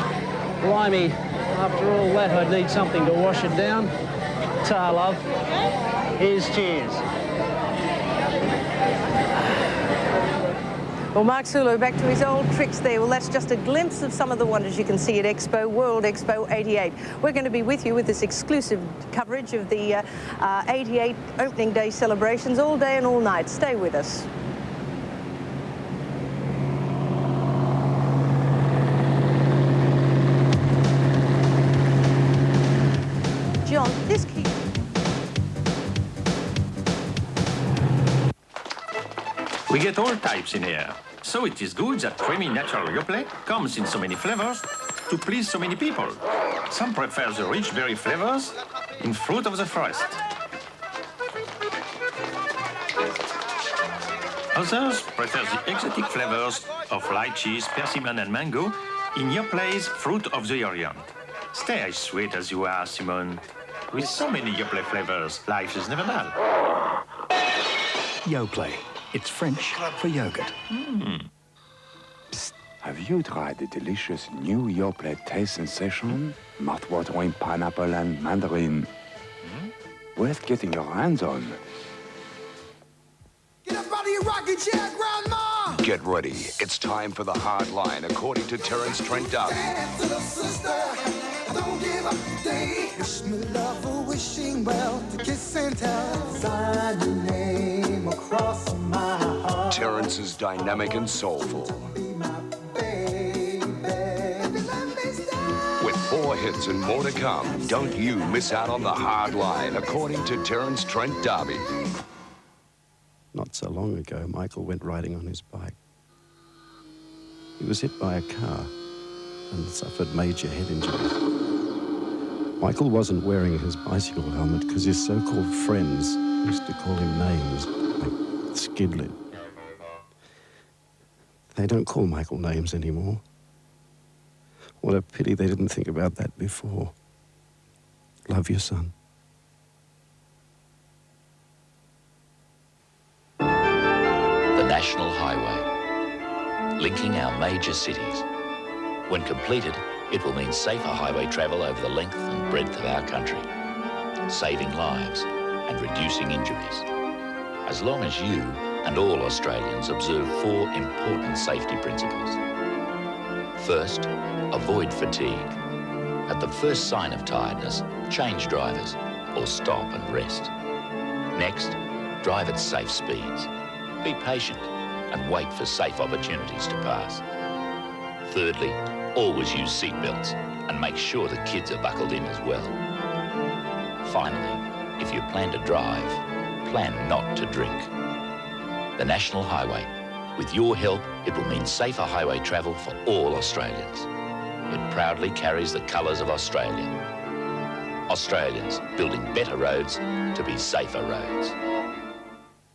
Blimey, after all that I'd need something to wash it down. Ta, love. Here's cheers. Well, Mark Sulo back to his old tricks there. Well, that's just a glimpse of some of the wonders you can see at Expo, World Expo 88. We're going to be with you with this exclusive coverage of the 88 opening day celebrations all day and all night. Stay with us. John, this key... We get all types in here. So it is good that creamy natural Yoplait comes in so many flavors to please so many people. Some prefer the rich berry flavors in fruit of the forest. Others prefer the exotic flavors of lychees, persimmon and mango in Yoplay's fruit of the Orient. Stay as sweet as you are, Simone. With so many Yoplait flavors, life is never dull. Yoplait. It's French for yogurt. Psst. Have you tried the delicious new Yoplait taste sensation? Mouth-watering pineapple and mandarin. Worth getting your hands on. Get up out of your rocking chair, Grandma! Get ready. It's time for the hard line, according to Terence Trent D'Arby. Dance to the sister, don't give up today. Wish me love for wishing well, to kiss and tell. Sign your name across my heart. Terence is dynamic and soulful. With 4 hits and more to come, don't you miss out on the hard line, according to Terence Trent D'Arby. Not so long ago, Michael went riding on his bike. He was hit by a car and suffered major head injuries. Michael wasn't wearing his bicycle helmet because his so-called friends used to call him names like Skidlet. They don't call Michael names anymore. What a pity they didn't think about that before. Love you, son. The National Highway, linking our major cities. When completed, it will mean safer highway travel over the length and breadth of our country, saving lives and reducing injuries. As long as you and all Australians observe 4 important safety principles. First, avoid fatigue. At the first sign of tiredness, change drivers or stop and rest. Next, drive at safe speeds. Be patient and wait for safe opportunities to pass. Thirdly, always use seat belts and make sure the kids are buckled in as well. Finally, if you plan to drive, plan not to drink. The National Highway. With your help, it will mean safer highway travel for all Australians. It proudly carries the colours of Australia. Australians building better roads to be safer roads.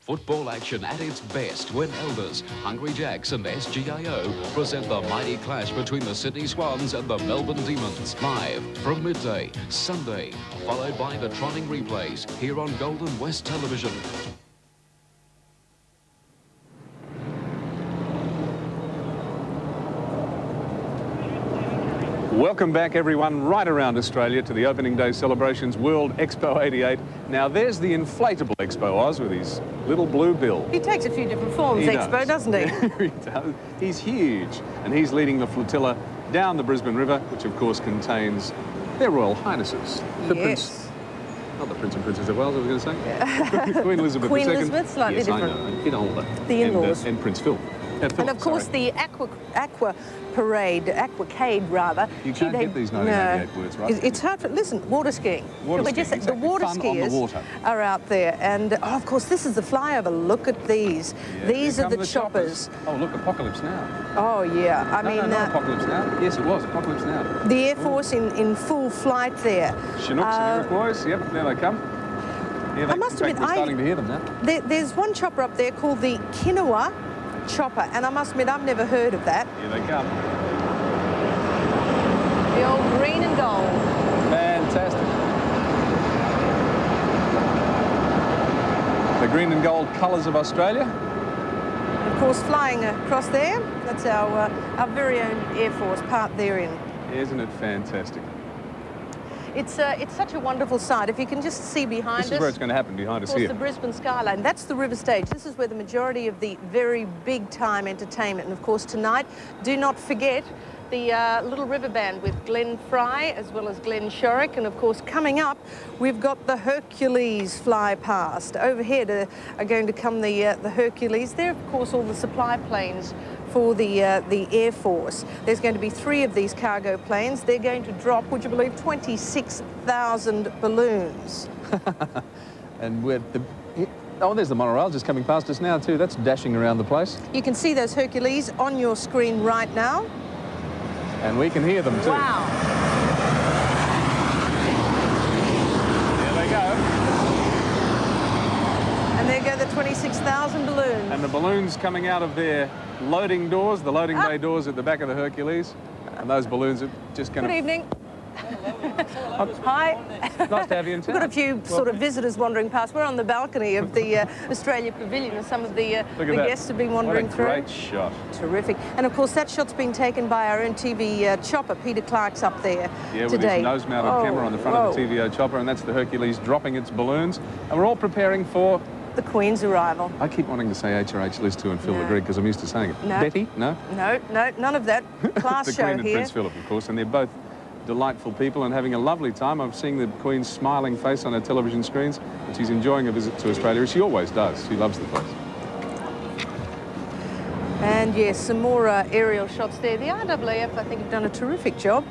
Football action at its best when Elders, Hungry Jacks and SGIO present the mighty clash between the Sydney Swans and the Melbourne Demons. Live from midday, Sunday, followed by the trotting replays here on Golden West Television. Welcome back, everyone, right around Australia to the opening day celebrations, World Expo 88. Now, there's the inflatable Expo Oz with his little blue bill. He takes a few different forms, Expo, doesn't he? He does. He's huge, and he's leading the flotilla down the Brisbane River, which, of course, contains their Royal Highnesses. The Prince, not the Prince and Princess of Wales, I was going to say. Queen Elizabeth II. Queen Elizabeth, slightly yes, different. I know, a bit older. The in-laws. And Prince Phil. And of course the aqua aquacade rather. You can't get these 1988 words, right? It's hard for, listen, water skiing. Water skiing, The exactly. water Fun skiers on the water. are out there. And of course this is the flyover. Look at these. Yeah, these here are come the choppers. Oh, look, Apocalypse Now. Oh yeah, I mean... not Apocalypse Now. Yes, it was, Apocalypse Now. The Air Force in full flight there. Chinooks and Iroquois, yep, there they come. Yeah, I must admit, we're starting to hear them now. There's one chopper up there called the Quinoa chopper, and I must admit, I've never heard of that. Here they come. The old green and gold. Fantastic. The green and gold colours of Australia. Of course, flying across there, that's our very own Air Force part therein. Isn't it fantastic? It's such a wonderful sight. If you can just see behind us. This is where it's going to happen, behind us Of course, here. the Brisbane skyline. That's the river stage. This is where the majority of the very big time entertainment. And of course, tonight, do not forget the Little River Band with Glenn Fry as well as Glenn Shorrock. And of course, coming up, we've got the Hercules fly past. Overhead are going to come the Hercules. They're, of course, all the supply planes for the Air Force. There's going to be 3 of these cargo planes. They're going to drop, would you believe, 26,000 balloons. And we're oh, there's the monorail just coming past us now too. That's dashing around the place. You can see those Hercules on your screen right now. And we can hear them too. Wow. There they go. And there go the 26,000 balloons. And the balloons coming out of their loading doors, the loading bay doors at the back of the Hercules. And those balloons are just going to... Good evening. Hi. Nice to have you in town. We've got a few sort of visitors wandering past. We're on the balcony of the Australia Pavilion, and some of the guests have been wandering through. What a great shot. Terrific. And of course, that shot's been taken by our own TV chopper. Peter Clark's up there with today. his nose-mounted camera on the front of the TVO chopper, and that's the Hercules dropping its balloons. And we're all preparing for... the Queen's arrival. I keep wanting to say HRH Liz too and Phil LeGreg because I'm used to saying it. No. Betty? No? No, none of that. Class the show Queen and here. Prince Philip, of course, and they're both delightful people and having a lovely time. I'm seeing the Queen's smiling face on her television screens, and she's enjoying a visit to Australia, as she always does. She loves the place. And yes, some more aerial shots there. The RAAF, I think, have done a terrific job.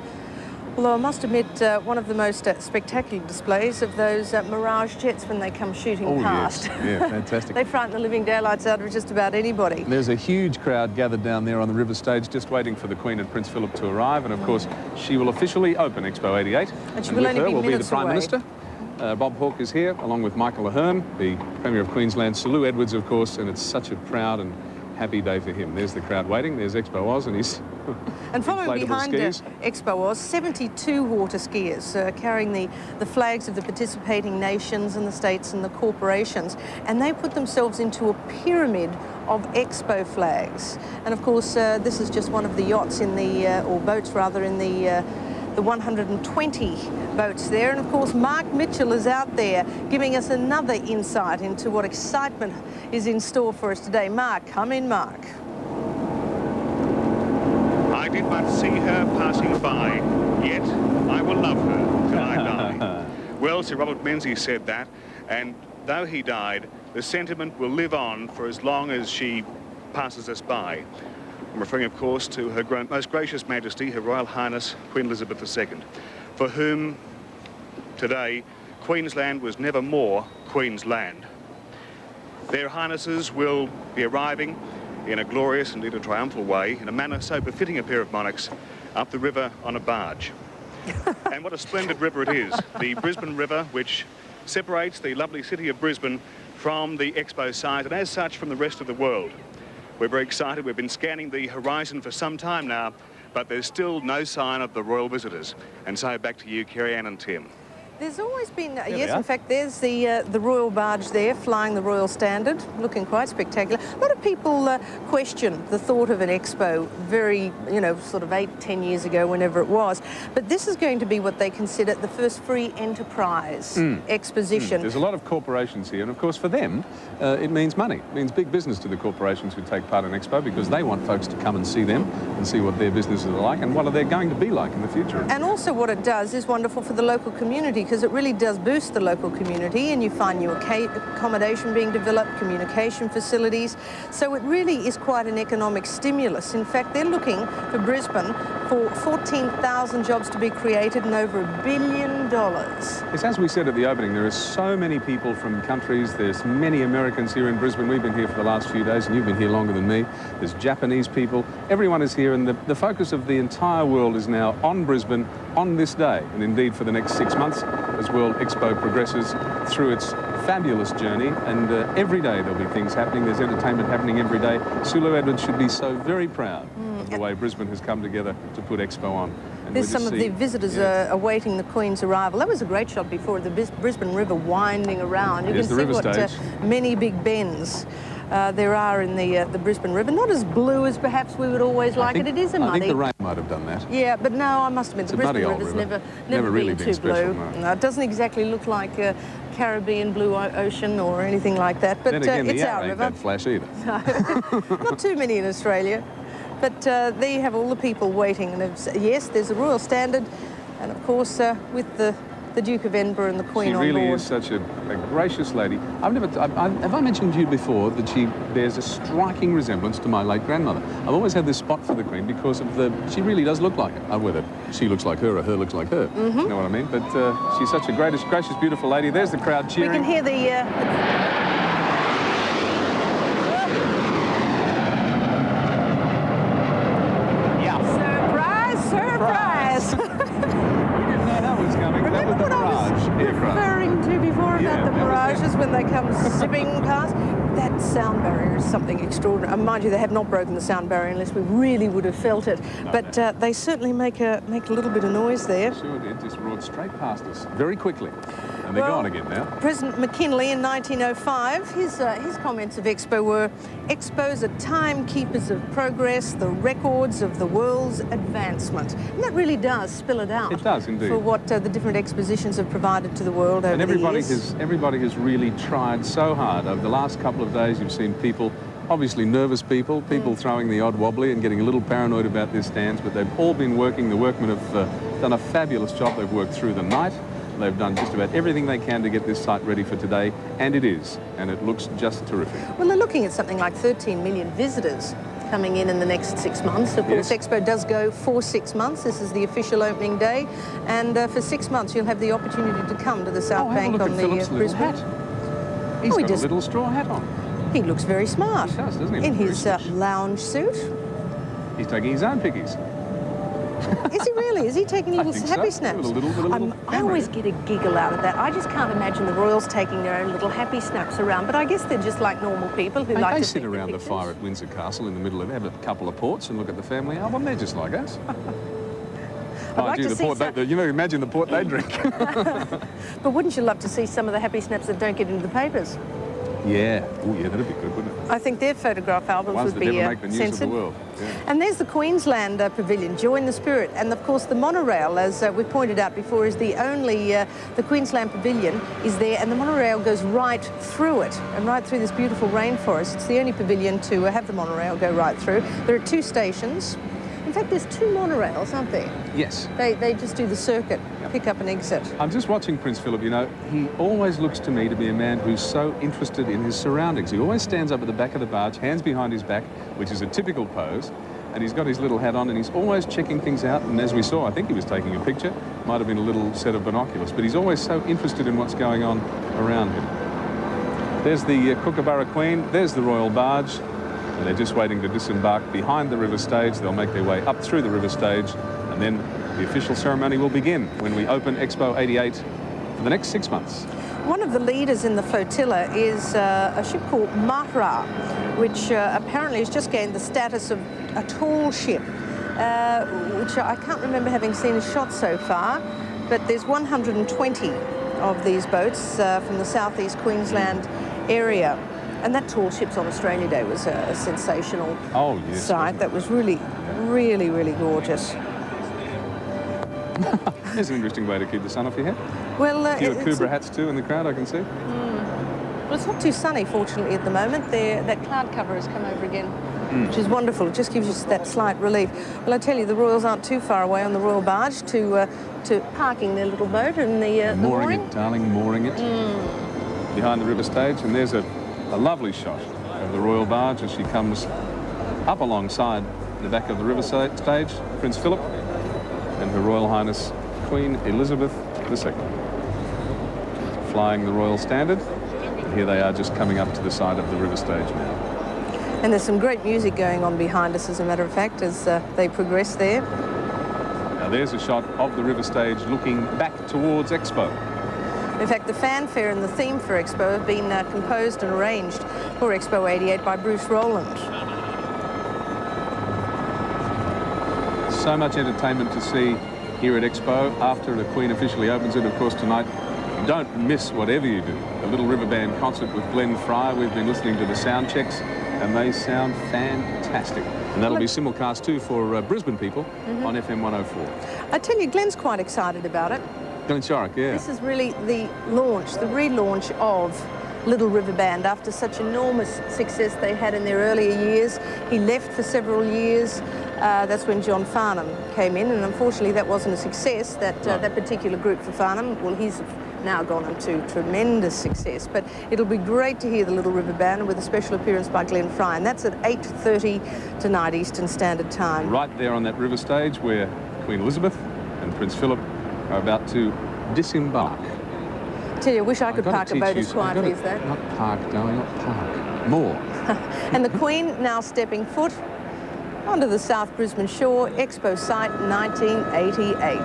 Although I must admit, one of the most spectacular displays of those Mirage jets when they come shooting past. Yes. Yeah, fantastic. They frighten the living daylights out of just about anybody. There's a huge crowd gathered down there on the river stage just waiting for the Queen and Prince Philip to arrive, and of course she will officially open Expo 88. And she will only be minutes the Prime away. Minister. Bob Hawke is here, along with Michael Ahern, the Premier of Queensland, Sir Lou Edwards, of course, and it's such a proud and happy day for him. There's the crowd waiting. There's Expo Oz and his and following behind skis. Expo Oz, 72 water skiers carrying the flags of the participating nations and the states and the corporations, and they put themselves into a pyramid of Expo flags. And of course, this is just one of the yachts in the, or boats rather, in the 120 boats there. And of course, Mark Mitchell is out there giving us another insight into what excitement is in store for us today. Mark, come in, Mark. I did but see her passing by, yet I will love her till I die. Well, Sir Robert Menzies said that, and though he died, the sentiment will live on for as long as she passes us by. I'm referring, of course, to Her Most Gracious Majesty, Her Royal Highness, Queen Elizabeth II, for whom today Queensland was never more Queen's land. Their Highnesses will be arriving in a glorious, indeed a triumphal way, in a manner so befitting a pair of monarchs, up the river on a barge. And what a splendid river it is, the Brisbane River, which separates the lovely city of Brisbane from the Expo site, and as such from the rest of the world. We're very excited. We've been scanning the horizon for some time now, but there's still no sign of the royal visitors. And so back to you, Kerry-Ann and Tim. There's always been, yes, in fact, there's the royal barge there flying the royal standard, looking quite spectacular. A lot of people question the thought of an Expo very, you know, sort of 8-10 years ago, whenever it was. But this is going to be what they consider the first free enterprise exposition. There's a lot of corporations here, and of course for them, it means money. It means big business to the corporations who take part in Expo, because they want folks to come and see them and see what their businesses are like and what are they going to be like in the future. And also what it does is wonderful for the local community, because it really does boost the local community, and you find new accommodation being developed, communication facilities. So it really is quite an economic stimulus. In fact, they're looking for Brisbane for 14,000 jobs to be created and over $1 billion. Yes, as we said at the opening, there are so many people from countries. There's many Americans here in Brisbane. We've been here for the last few days, and you've been here longer than me. There's Japanese people. Everyone is here, and the focus of the entire world is now on Brisbane on this day, and indeed for the next 6 months as World Expo progresses through its fabulous journey. And every day there'll be things happening. There's entertainment happening every day. Sulu Edwards should be so very proud of the way Brisbane has come together to put Expo on. And there's some of the visitors awaiting the Queen's arrival. That was a great shot before, the Brisbane River winding around. You can see what many big bends there are in the Brisbane River. Not as blue as perhaps we would always like it. It is a muddy. I think the rain might have done that. Yeah, but no, I must admit, the Brisbane River's never really been too blue. No, it doesn't exactly look like Caribbean blue ocean or anything like that. But then again, it's the our river. Ain't that flash either. No, not too many in Australia. But there you have all the people waiting. And yes, there's a Royal Standard, and of course with the Duke of Edinburgh and the Queen on board. She really is such a gracious lady. Have I mentioned to you before that she bears a striking resemblance to my late grandmother? I've always had this spot for the Queen because of she really does look like her. Whether she looks like her or her looks like her, you know what I mean? But she's such a gracious, beautiful lady. There's the crowd cheering. We can hear the... referring to before about the mirages when they come zipping past. That sound barrier is something extraordinary. Mind you, they have not broken the sound barrier unless we really would have felt it. But they certainly make a little bit of noise there. Sure did. Just roared straight past us very quickly. And they're gone again now. President McKinley in 1905, his comments of Expo were, Expos are timekeepers of progress, the records of the world's advancement. And that really does spill it out. It does, indeed. For what the different expositions have provided to the world over the years. Everybody has really tried so hard. Over the last couple of days, you've seen people, obviously nervous people throwing the odd wobbly and getting a little paranoid about their stands, but they've all been working. The workmen have done a fabulous job. They've worked through the night. They've done just about everything they can to get this site ready for today, and it is, and it looks just terrific. Well, they're looking at something like 13 million visitors coming in the next 6 months. Of course, Expo does go for 6 months. This is the official opening day, and for 6 months you'll have the opportunity to come to the South Bank on the Brisbane. He's got a little straw hat on. He looks very smart. He does, doesn't he? In his lounge suit. He's taking his own pickies. Is he really? Is he taking little happy snaps? I always get a giggle out of that. I just can't imagine the royals taking their own little happy snaps around, but I guess they're just like normal people who like to sit around the fire at Windsor Castle in the middle of it, have a couple of ports and look at the family album. They're just like us. Imagine the port they drink. But wouldn't you love to see some of the happy snaps that don't get into the papers? Yeah. Oh, yeah, that'd be good, wouldn't it? I think their photograph albums would be make the news censored. of the world. Yeah. And there's the Queensland Pavilion, Join the Spirit. And of course, the monorail, as we pointed out before, is the only, the Queensland Pavilion is there, and the monorail goes right through it and right through this beautiful rainforest. It's the only pavilion to have the monorail go right through. There are 2 stations. In fact, there's 2 monorails, aren't there? Yes. They just do the circuit, pick up and exit. I'm just watching Prince Philip. You know, he always looks to me to be a man who's so interested in his surroundings. He always stands up at the back of the barge, hands behind his back, which is a typical pose, and he's got his little hat on, and he's always checking things out. And as we saw, I think he was taking a picture. Might have been a little set of binoculars, but he's always so interested in what's going on around him. There's the Kookaburra Queen. There's the royal barge. And they're just waiting to disembark behind the river stage. They'll make their way up through the river stage, and then the official ceremony will begin when we open Expo 88 for the next 6 months. One of the leaders in the flotilla is a ship called Mahra, which apparently has just gained the status of a tall ship, which I can't remember having seen a shot so far, but there's 120 of these boats from the southeast Queensland area. And that tall ships on Australia Day was a sensational sight. That was really, really, really gorgeous. There's an interesting way to keep the sun off your head. Well, a few Kubra hats too in the crowd, I can see. Well, it's not too sunny, fortunately, at the moment. That cloud cover has come over again which is wonderful. It just gives you that slight relief. Well, I tell you, the Royals aren't too far away on the Royal Barge to parking their little boat in the mooring it, darling, mooring it behind the river stage. And there's a lovely shot of the Royal Barge as she comes up alongside the back of the river stage, Prince Philip and Her Royal Highness Queen Elizabeth II, flying the Royal Standard. And here they are just coming up to the side of the river stage now. And there's some great music going on behind us, as a matter of fact, as they progress there. Now there's a shot of the river stage looking back towards Expo. In fact, the fanfare and the theme for Expo have been composed and arranged for Expo 88 by Bruce Rowland. So much entertainment to see here at Expo after the Queen officially opens it. Of course, tonight, don't miss whatever you do. A Little River Band concert with Glenn Fry. We've been listening to the sound checks, and they sound fantastic. And that'll be simulcast too for Brisbane people on FM 104. I tell you, Glenn's quite excited about it. Glenn Shorrock, yeah. This is really the launch, the relaunch of Little River Band after such enormous success they had in their earlier years. He left for several years. That's when John Farnham came in, and unfortunately that wasn't a success, that particular group for Farnham. Well, he's now gone into tremendous success, but it'll be great to hear the Little River Band with a special appearance by Glenn Fry, and that's at 8:30 tonight Eastern Standard Time. Right there on that river stage where Queen Elizabeth and Prince Philip are about to disembark. Tell you, I wish I could park a boat as quietly as that. Not park, darling, not park. More. And the Queen now stepping foot onto the South Brisbane shore, Expo site 1988.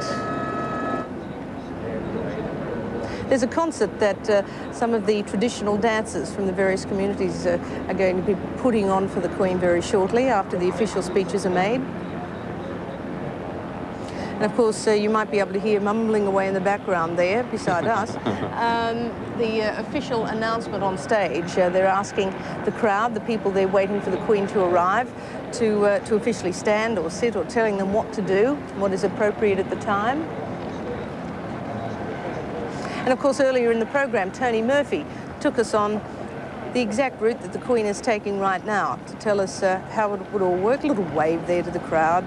There's a concert that some of the traditional dancers from the various communities are going to be putting on for the Queen very shortly after the official speeches are made. And of course, you might be able to hear mumbling away in the background there beside us. The official announcement on stage, they're asking the crowd, the people there waiting for the Queen to arrive, to officially stand or sit, or telling them what to do, what is appropriate at the time. And of course, earlier in the program, Tony Murphy took us on the exact route that the Queen is taking right now to tell us how it would all work. A little wave there to the crowd.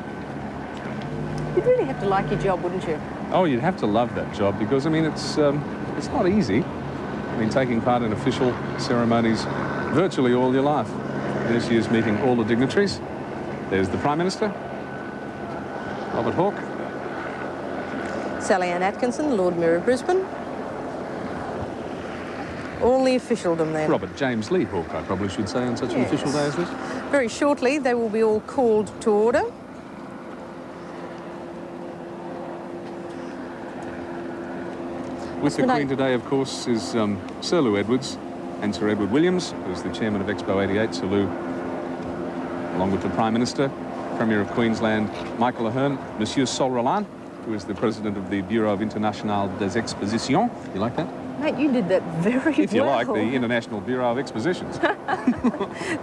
You'd really have to like your job, wouldn't you? Oh, you'd have to love that job because, I mean, it's not easy. I mean, taking part in official ceremonies virtually all your life. There she is meeting all the dignitaries. There's the Prime Minister, Robert Hawke. Sally Ann Atkinson, Lord Mayor of Brisbane. All the officialdom then. Robert James Lee Hawke, I probably should say, on such an official day as this. Very shortly, they will be all called to order. With the Queen today, of course, is Sir Lou Edwards and Sir Edward Williams, who's the chairman of Expo 88. Sir Lou, along with the Prime Minister, Premier of Queensland, Michael Ahern, Monsieur Sol Roland, who is the president of the Bureau of International des Expositions. You like that? Mate, you did that very well. If you like, the International Bureau of Expositions.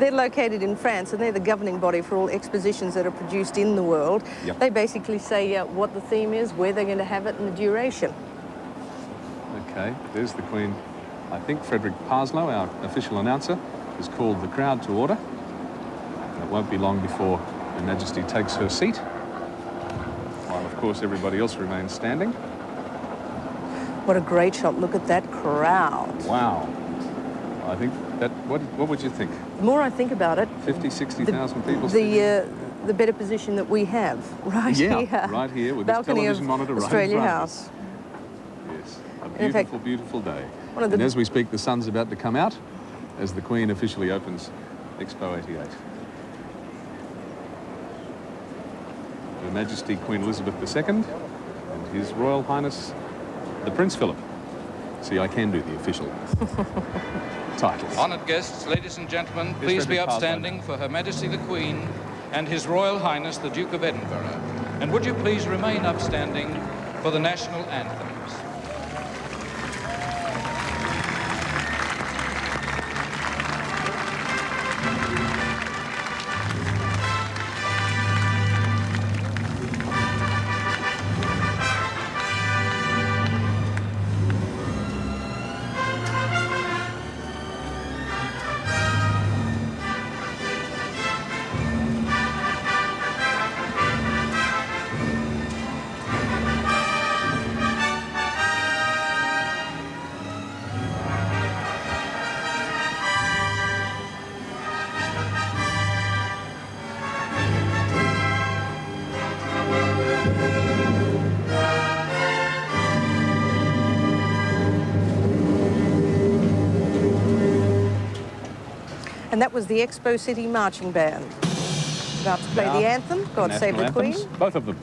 They're located in France, and they're the governing body for all expositions that are produced in the world. Yep. They basically say what the theme is, where they're going to have it, and the duration. Okay, there's the Queen. I think Frederick Parslow, our official announcer, has called the crowd to order. And it won't be long before Her Majesty takes her seat, while, of course, everybody else remains standing. What a great shot. Look at that crowd. Wow. I think that, what would you think? The more I think about it... 50, 60,000 people? The better position that we have right here. Right here with this balcony television monitor right in front Australia of us. House. Yes, a beautiful, fact, beautiful day. And as we speak, the sun's about to come out as the Queen officially opens Expo 88. Her Majesty Queen Elizabeth II and His Royal Highness the Prince Philip. See, I can do the official titles. Honoured guests, ladies and gentlemen, please be upstanding for Her Majesty the Queen and His Royal Highness the Duke of Edinburgh. And would you please remain upstanding for the national anthems. And that was the Expo City Marching Band. About to play the anthem, God Save the Queen. Both of them.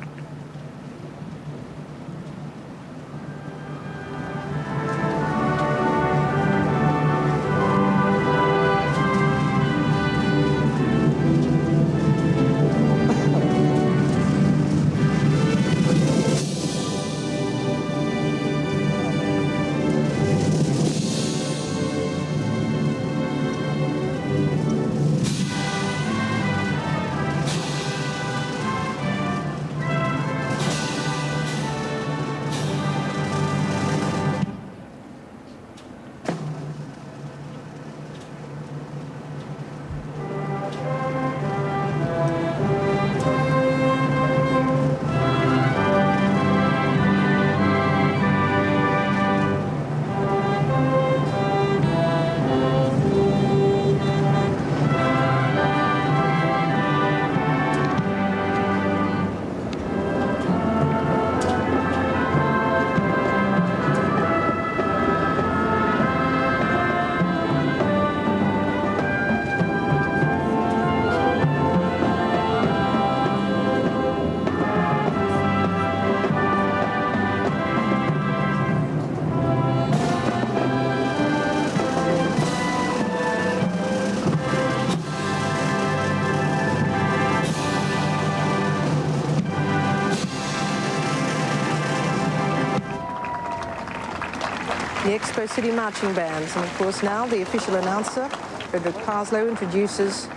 The Expo City Marching Bands. And of course now the official announcer, Frederick Parslow, introduces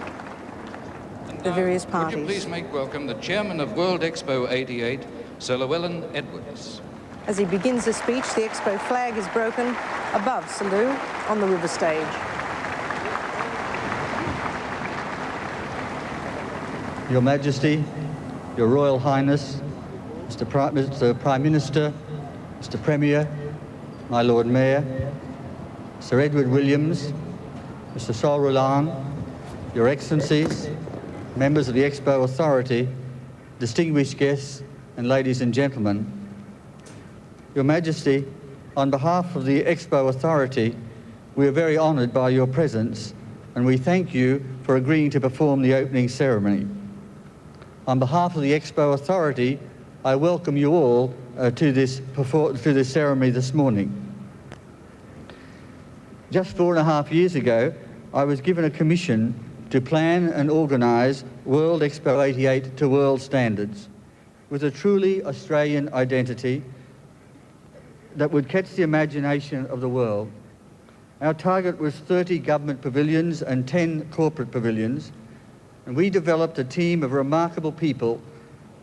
the various parties. Would you please make welcome the chairman of World Expo 88, Sir Llewellyn Edwards. As he begins the speech, the Expo flag is broken above Salou on the river stage. Your Majesty, Your Royal Highness, Mr. Prime Minister, Mr. Premier, my Lord Mayor, Sir Edward Williams, Mr. Sol Roulin, Your Excellencies, members of the Expo Authority, distinguished guests, and ladies and gentlemen. Your Majesty, on behalf of the Expo Authority, we are very honoured by your presence, and we thank you for agreeing to perform the opening ceremony. On behalf of the Expo Authority, I welcome you all to this ceremony this morning. Just 4.5 years ago, I was given a commission to plan and organise World Expo 88 to world standards, with a truly Australian identity that would catch the imagination of the world. Our target was 30 government pavilions and 10 corporate pavilions, and we developed a team of remarkable people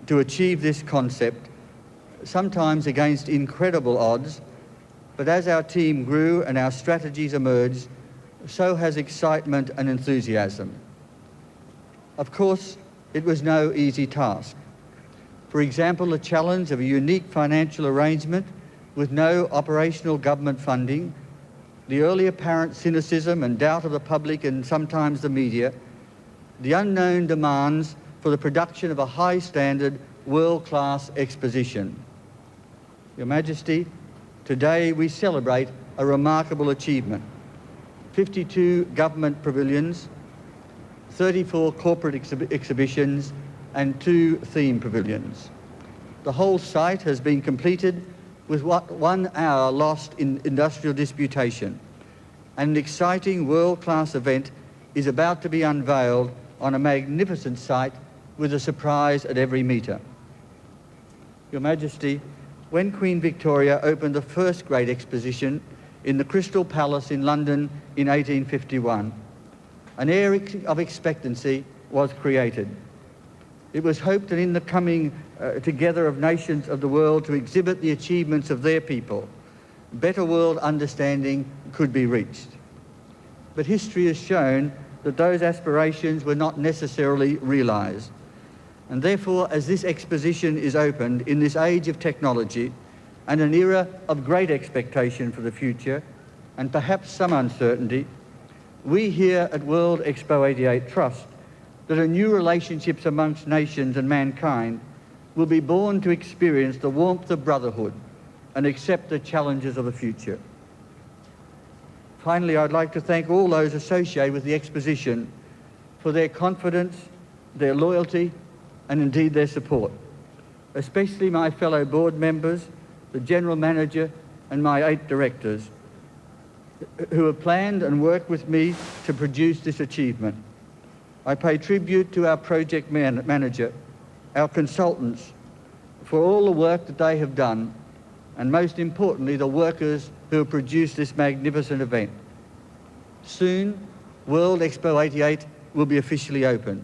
to achieve this concept, sometimes against incredible odds. But as our team grew and our strategies emerged, so has excitement and enthusiasm. Of course, it was no easy task. For example, the challenge of a unique financial arrangement with no operational government funding, the early apparent cynicism and doubt of the public and sometimes the media, the unknown demands for the production of a high-standard, world-class exposition. Your Majesty, today we celebrate a remarkable achievement. 52 government pavilions, 34 corporate exhibitions, and 2 theme pavilions. The whole site has been completed with 1 hour lost in industrial disputation. An exciting world-class event is about to be unveiled on a magnificent site with a surprise at every metre. Your Majesty, when Queen Victoria opened the first great exposition in the Crystal Palace in London in 1851, an air of expectancy was created. It was hoped that in the coming together of nations of the world to exhibit the achievements of their people, better world understanding could be reached. But history has shown that those aspirations were not necessarily realised. And therefore, as this exposition is opened in this age of technology and an era of great expectation for the future, and perhaps some uncertainty, we here at World Expo 88 trust that a new relationships amongst nations and mankind will be born to experience the warmth of brotherhood and accept the challenges of the future. Finally, I'd like to thank all those associated with the exposition for their confidence, their loyalty, and indeed their support, especially my fellow board members, the General Manager, and my 8 directors, who have planned and worked with me to produce this achievement. I pay tribute to our project manager, our consultants, for all the work that they have done, and most importantly, the workers who have produced this magnificent event. Soon, World Expo 88 will be officially open,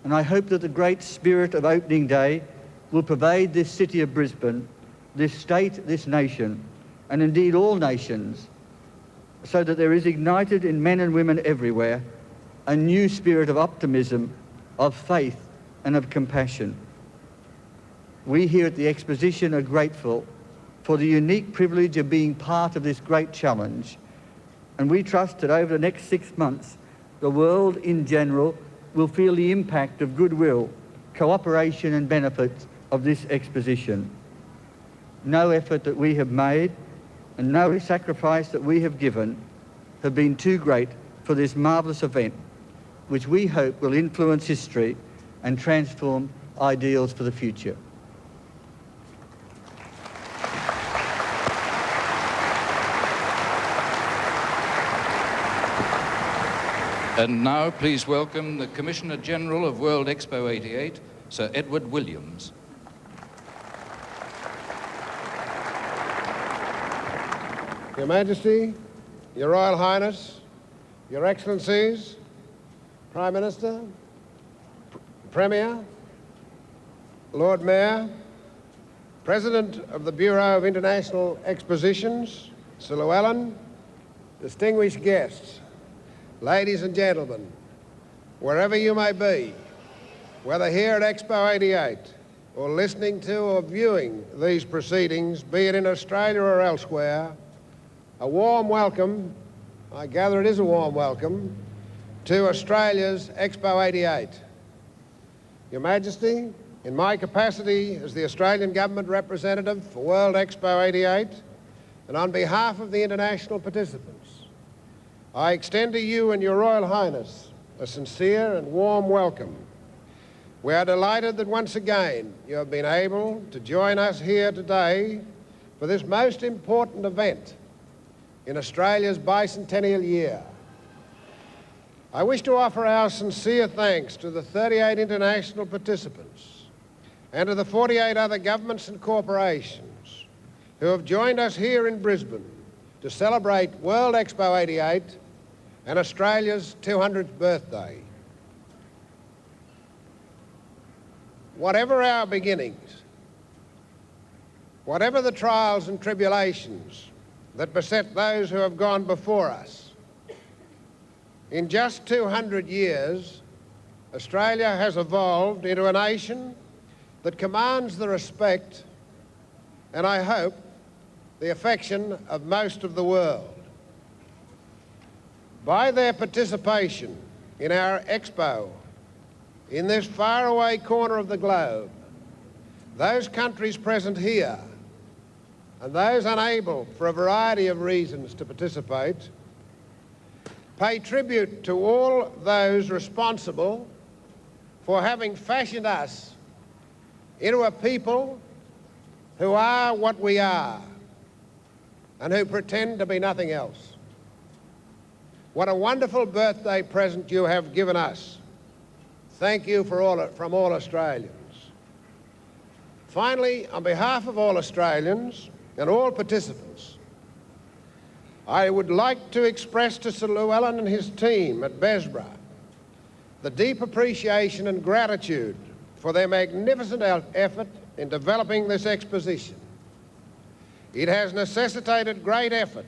and I hope that the great spirit of opening day will pervade this city of Brisbane, this state, this nation, and indeed all nations, so that there is ignited in men and women everywhere a new spirit of optimism, of faith, and of compassion. We here at the exposition are grateful for the unique privilege of being part of this great challenge, and we trust that over the next 6 months, the world in general will feel the impact of goodwill, cooperation and benefits of this exposition. No effort that we have made and no sacrifice that we have given have been too great for this marvellous event, which we hope will influence history and transform ideals for the future. And now please welcome the Commissioner General of World Expo 88, Sir Edward Williams. Your Majesty, Your Royal Highness, Your Excellencies, Prime Minister, Premier, Lord Mayor, President of the Bureau of International Expositions, Sir Llewellyn, distinguished guests, ladies and gentlemen, wherever you may be, whether here at Expo 88 or listening to or viewing these proceedings, be it in Australia or elsewhere, a warm welcome, I gather it is a warm welcome, to Australia's Expo 88. Your Majesty, in my capacity as the Australian Government representative for World Expo 88, and on behalf of the international participants, I extend to you and Your Royal Highness a sincere and warm welcome. We are delighted that once again you have been able to join us here today for this most important event in Australia's bicentennial year. I wish to offer our sincere thanks to the 38 international participants and to the 48 other governments and corporations who have joined us here in Brisbane to celebrate World Expo 88 and Australia's 200th birthday. Whatever our beginnings, whatever the trials and tribulations that beset those who have gone before us, in just 200 years, Australia has evolved into a nation that commands the respect and, I hope, the affection of most of the world. By their participation in our Expo, in this faraway corner of the globe, those countries present here and those unable for a variety of reasons to participate pay tribute to all those responsible for having fashioned us into a people who are what we are and who pretend to be nothing else. What a wonderful birthday present you have given us. Thank you from all Australians. Finally, on behalf of all Australians and all participants, I would like to express to Sir Llewellyn and his team at Besborough the deep appreciation and gratitude for their magnificent effort in developing this exposition. It has necessitated great effort.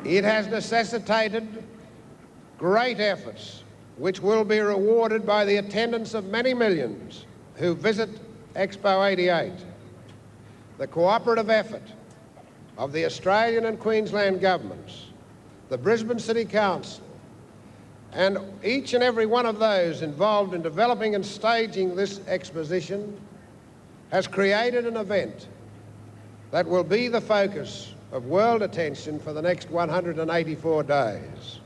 It has necessitated great efforts which will be rewarded by the attendance of many millions who visit Expo 88. The cooperative effort of the Australian and Queensland governments, the Brisbane City Council, And each and every one of those involved in developing and staging this exposition has created an event that will be the focus of world attention for the next 184 days.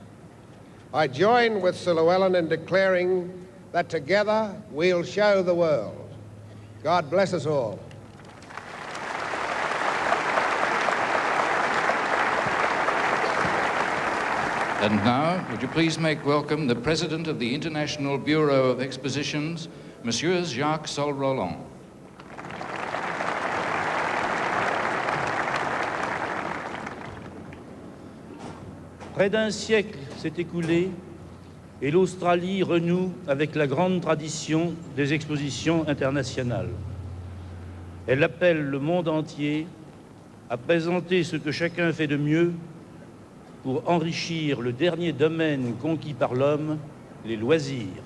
I join with Sir Llewellyn in declaring that together we'll show the world. God bless us all. And now, would you please make welcome the President of the International Bureau of Expositions, Monsieur Jacques Sol-Roland. Près d'un siècle s'est écoulé et l'Australie renoue avec la grande tradition des expositions internationales. Elle appelle le monde entier à présenter ce que chacun fait de mieux pour enrichir le dernier domaine conquis par l'homme, les loisirs.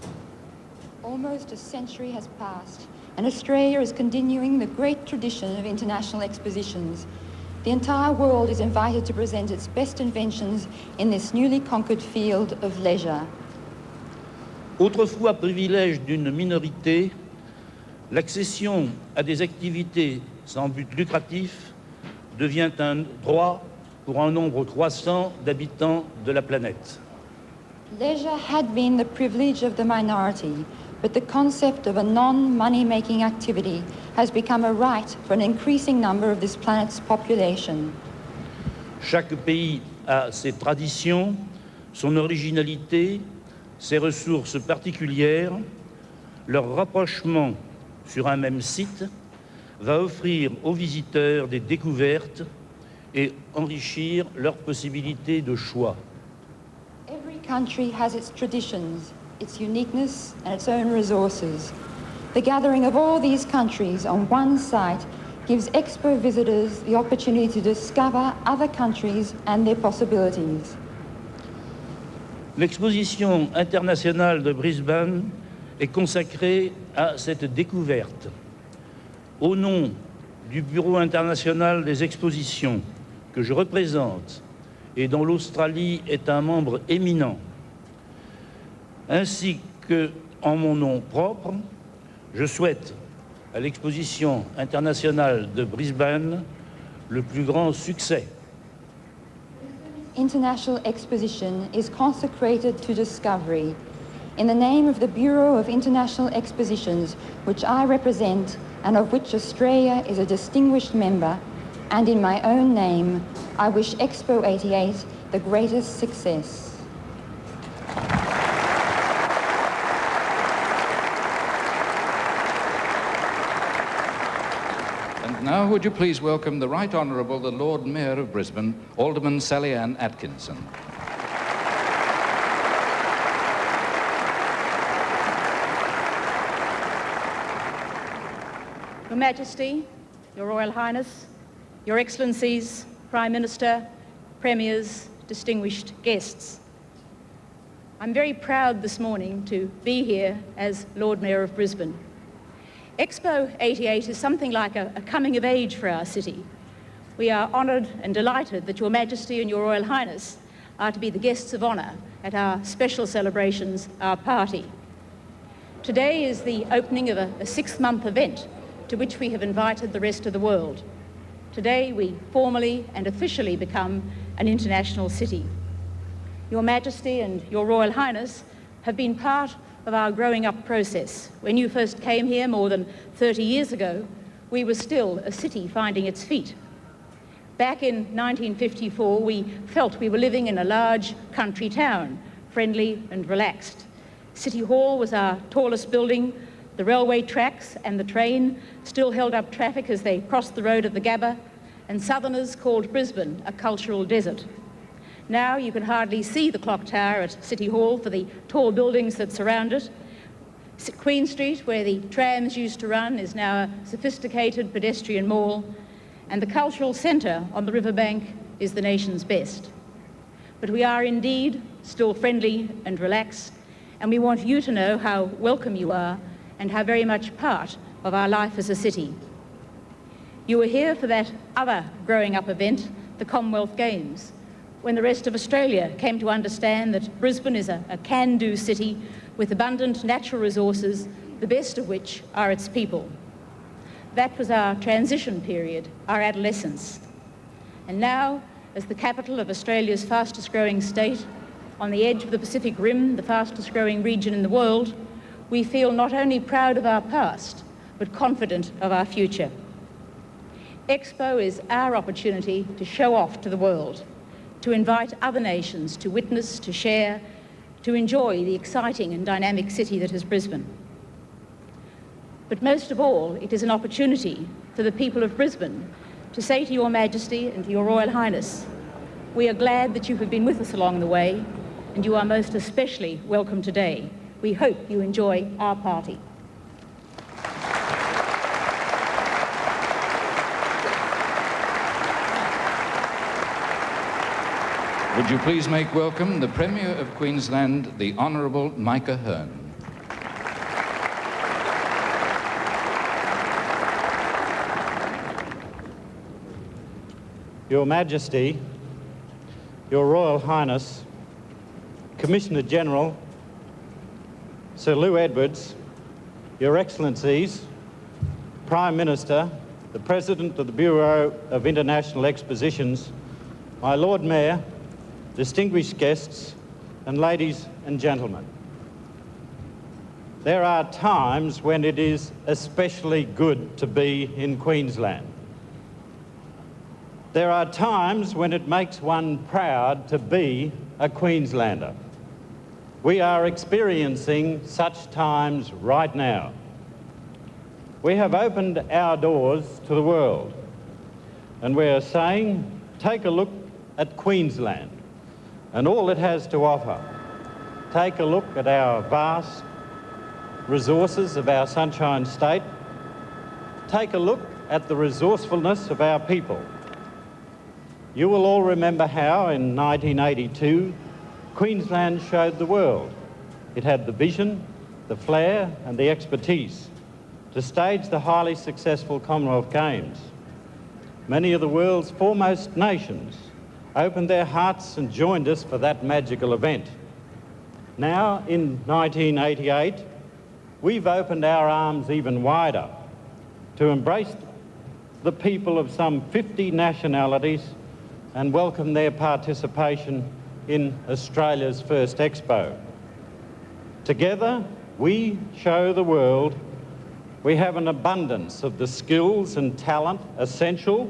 Almost a century has passed, and Australia is continuing the great tradition of international expositions. The entire world is invited to present its best inventions in this newly conquered field of leisure. Autrefois privilège d'une minorité, l'accession à des activités sans but lucratif devient un droit pour un nombre croissant d'habitants de la planète. Leisure had been the privilege of the minority, but the concept of a non-money-making activity has become a right for an increasing number of this planet's population. Chaque pays a ses traditions, son originalité, ses ressources particulières. Leur rapprochement sur un même site va offrir aux visiteurs des découvertes et enrichir leurs possibilités de choix. Every country has its traditions, its uniqueness and its own resources. The gathering of all these countries on one site gives Expo visitors the opportunity to discover other countries and their possibilities. L'exposition internationale de Brisbane est consacrée à cette découverte. Au nom du Bureau international des expositions que je représente et dont l'Australie est un membre éminent, ainsi que en mon nom propre, je souhaite à l'exposition internationale de Brisbane le plus grand succès. International Exposition is consecrated to discovery. In the name of the Bureau of International Expositions, which I represent and of which Australia is a distinguished member, and in my own name, I wish Expo 88 the greatest success. And now would you please welcome the Right Honourable the Lord Mayor of Brisbane, Alderman Sally Ann Atkinson. Your Majesty, Your Royal Highness, Your Excellencies, Prime Minister, Premiers, distinguished guests. I'm very proud this morning to be here as Lord Mayor of Brisbane. Expo 88 is something like a coming of age for our city. We are honoured and delighted that Your Majesty and Your Royal Highness are to be the guests of honour at our special celebrations, our party. Today is the opening of a 6-month event to which we have invited the rest of the world. Today we formally and officially become an international city. Your Majesty and Your Royal Highness have been part of our growing up process. When you first came here more than 30 years ago, we were still a city finding its feet. Back in 1954, we felt we were living in a large country town, friendly and relaxed. City Hall was our tallest building. The railway tracks and the train still held up traffic as they crossed the road at the Gabba, and southerners called Brisbane a cultural desert. Now you can hardly see the clock tower at City Hall for the tall buildings that surround it. Queen Street, where the trams used to run, is now a sophisticated pedestrian mall, and the cultural centre on the riverbank is the nation's best. But we are indeed still friendly and relaxed, and we want you to know how welcome you are and how very much part of our life as a city. You were here for that other growing up event, the Commonwealth Games, when the rest of Australia came to understand that Brisbane is a can-do city with abundant natural resources, the best of which are its people. That was our transition period, our adolescence. And now, as the capital of Australia's fastest growing state, on the edge of the Pacific Rim, the fastest growing region in the world, we feel not only proud of our past, but confident of our future. Expo is our opportunity to show off to the world, to invite other nations to witness, to share, to enjoy the exciting and dynamic city that is Brisbane. But most of all, it is an opportunity for the people of Brisbane to say to Your Majesty and to Your Royal Highness, we are glad that you have been with us along the way, and you are most especially welcome today. We hope you enjoy our party. Would you please make welcome the Premier of Queensland, the Honourable Micah Hearn. Your Majesty, Your Royal Highness, Commissioner General, Sir Lou Edwards, Your Excellencies, Prime Minister, the President of the Bureau of International Expositions, my Lord Mayor, distinguished guests, and ladies and gentlemen. There are times when it is especially good to be in Queensland. There are times when it makes one proud to be a Queenslander. We are experiencing such times right now. We have opened our doors to the world, and we are saying, take a look at Queensland and all it has to offer. Take a look at our vast resources of our Sunshine State. Take a look at the resourcefulness of our people. You will all remember how in 1982, Queensland showed the world. It had the vision, the flair and the expertise to stage the highly successful Commonwealth Games. Many of the world's foremost nations opened their hearts and joined us for that magical event. Now, in 1988, we've opened our arms even wider to embrace the people of some 50 nationalities and welcome their participation in Australia's first Expo. Together, we show the world we have an abundance of the skills and talent essential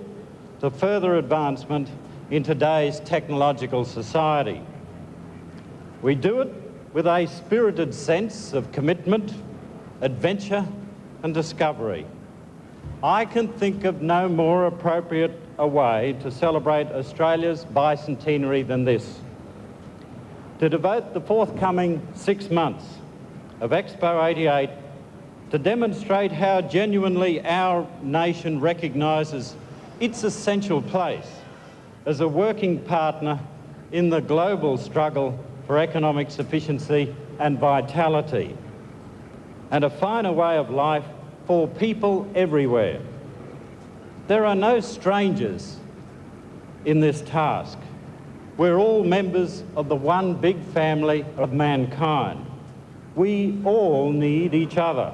to further advancement in today's technological society. We do it with a spirited sense of commitment, adventure and discovery. I can think of no more appropriate a way to celebrate Australia's bicentenary than this. To devote the forthcoming 6 months of Expo 88 to demonstrate how genuinely our nation recognises its essential place as a working partner in the global struggle for economic sufficiency and vitality, and a finer way of life for people everywhere. There are no strangers in this task. We're all members of the one big family of mankind. We all need each other.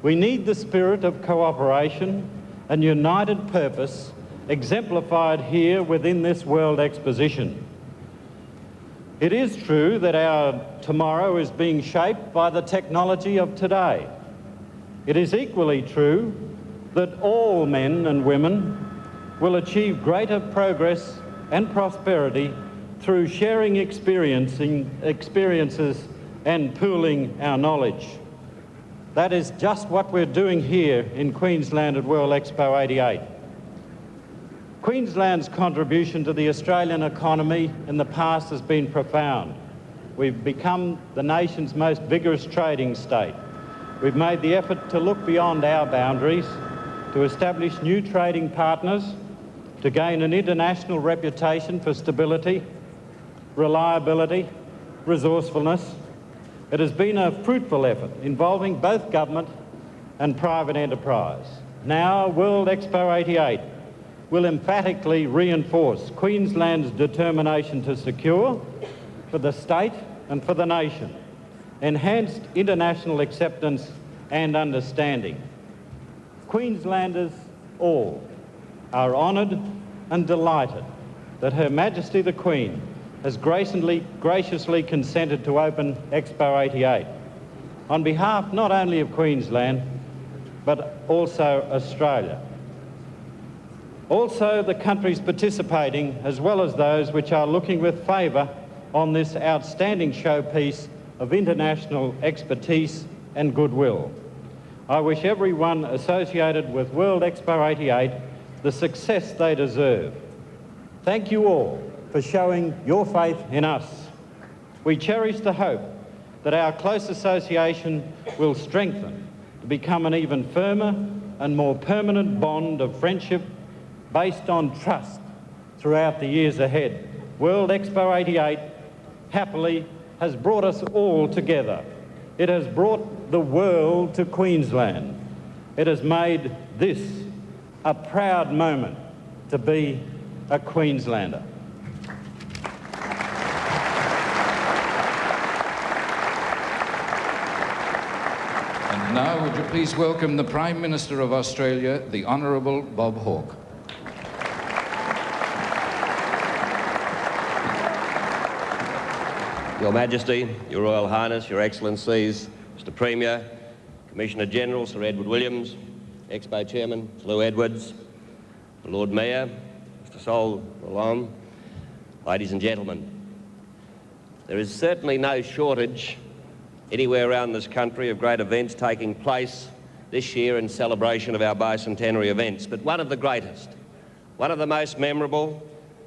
We need the spirit of cooperation and united purpose exemplified here within this World Exposition. It is true that our tomorrow is being shaped by the technology of today. It is equally true that all men and women will achieve greater progress and prosperity through sharing experiences and pooling our knowledge. That is just what we're doing here in Queensland at World Expo 88. Queensland's contribution to the Australian economy in the past has been profound. We've become the nation's most vigorous trading state. We've made the effort to look beyond our boundaries, to establish new trading partners, to gain an international reputation for stability, reliability, resourcefulness. It has been a fruitful effort involving both government and private enterprise. Now, World Expo 88 will emphatically reinforce Queensland's determination to secure, for the state and for the nation, enhanced international acceptance and understanding. Queenslanders all are honoured and delighted that Her Majesty the Queen has graciously consented to open Expo 88 on behalf not only of Queensland but also Australia. Also, the countries participating, as well as those which are looking with favour on this outstanding showpiece of international expertise and goodwill. I wish everyone associated with World Expo 88 the success they deserve. Thank you all for showing your faith in us. We cherish the hope that our close association will strengthen to become an even firmer and more permanent bond of friendship based on trust throughout the years ahead. World Expo 88 happily has brought us all together. It has brought the world to Queensland. It has made this a proud moment to be a Queenslander. And now would you please welcome the Prime Minister of Australia, the Honourable Bob Hawke. Your Majesty, Your Royal Highness, Your Excellencies, Mr Premier, Commissioner General Sir Edward Williams, Expo Chairman Lou Edwards, the Lord Mayor, Mr Sol Rolon, ladies and gentlemen, there is certainly no shortage anywhere around this country of great events taking place this year in celebration of our bicentenary events, but one of the greatest, one of the most memorable,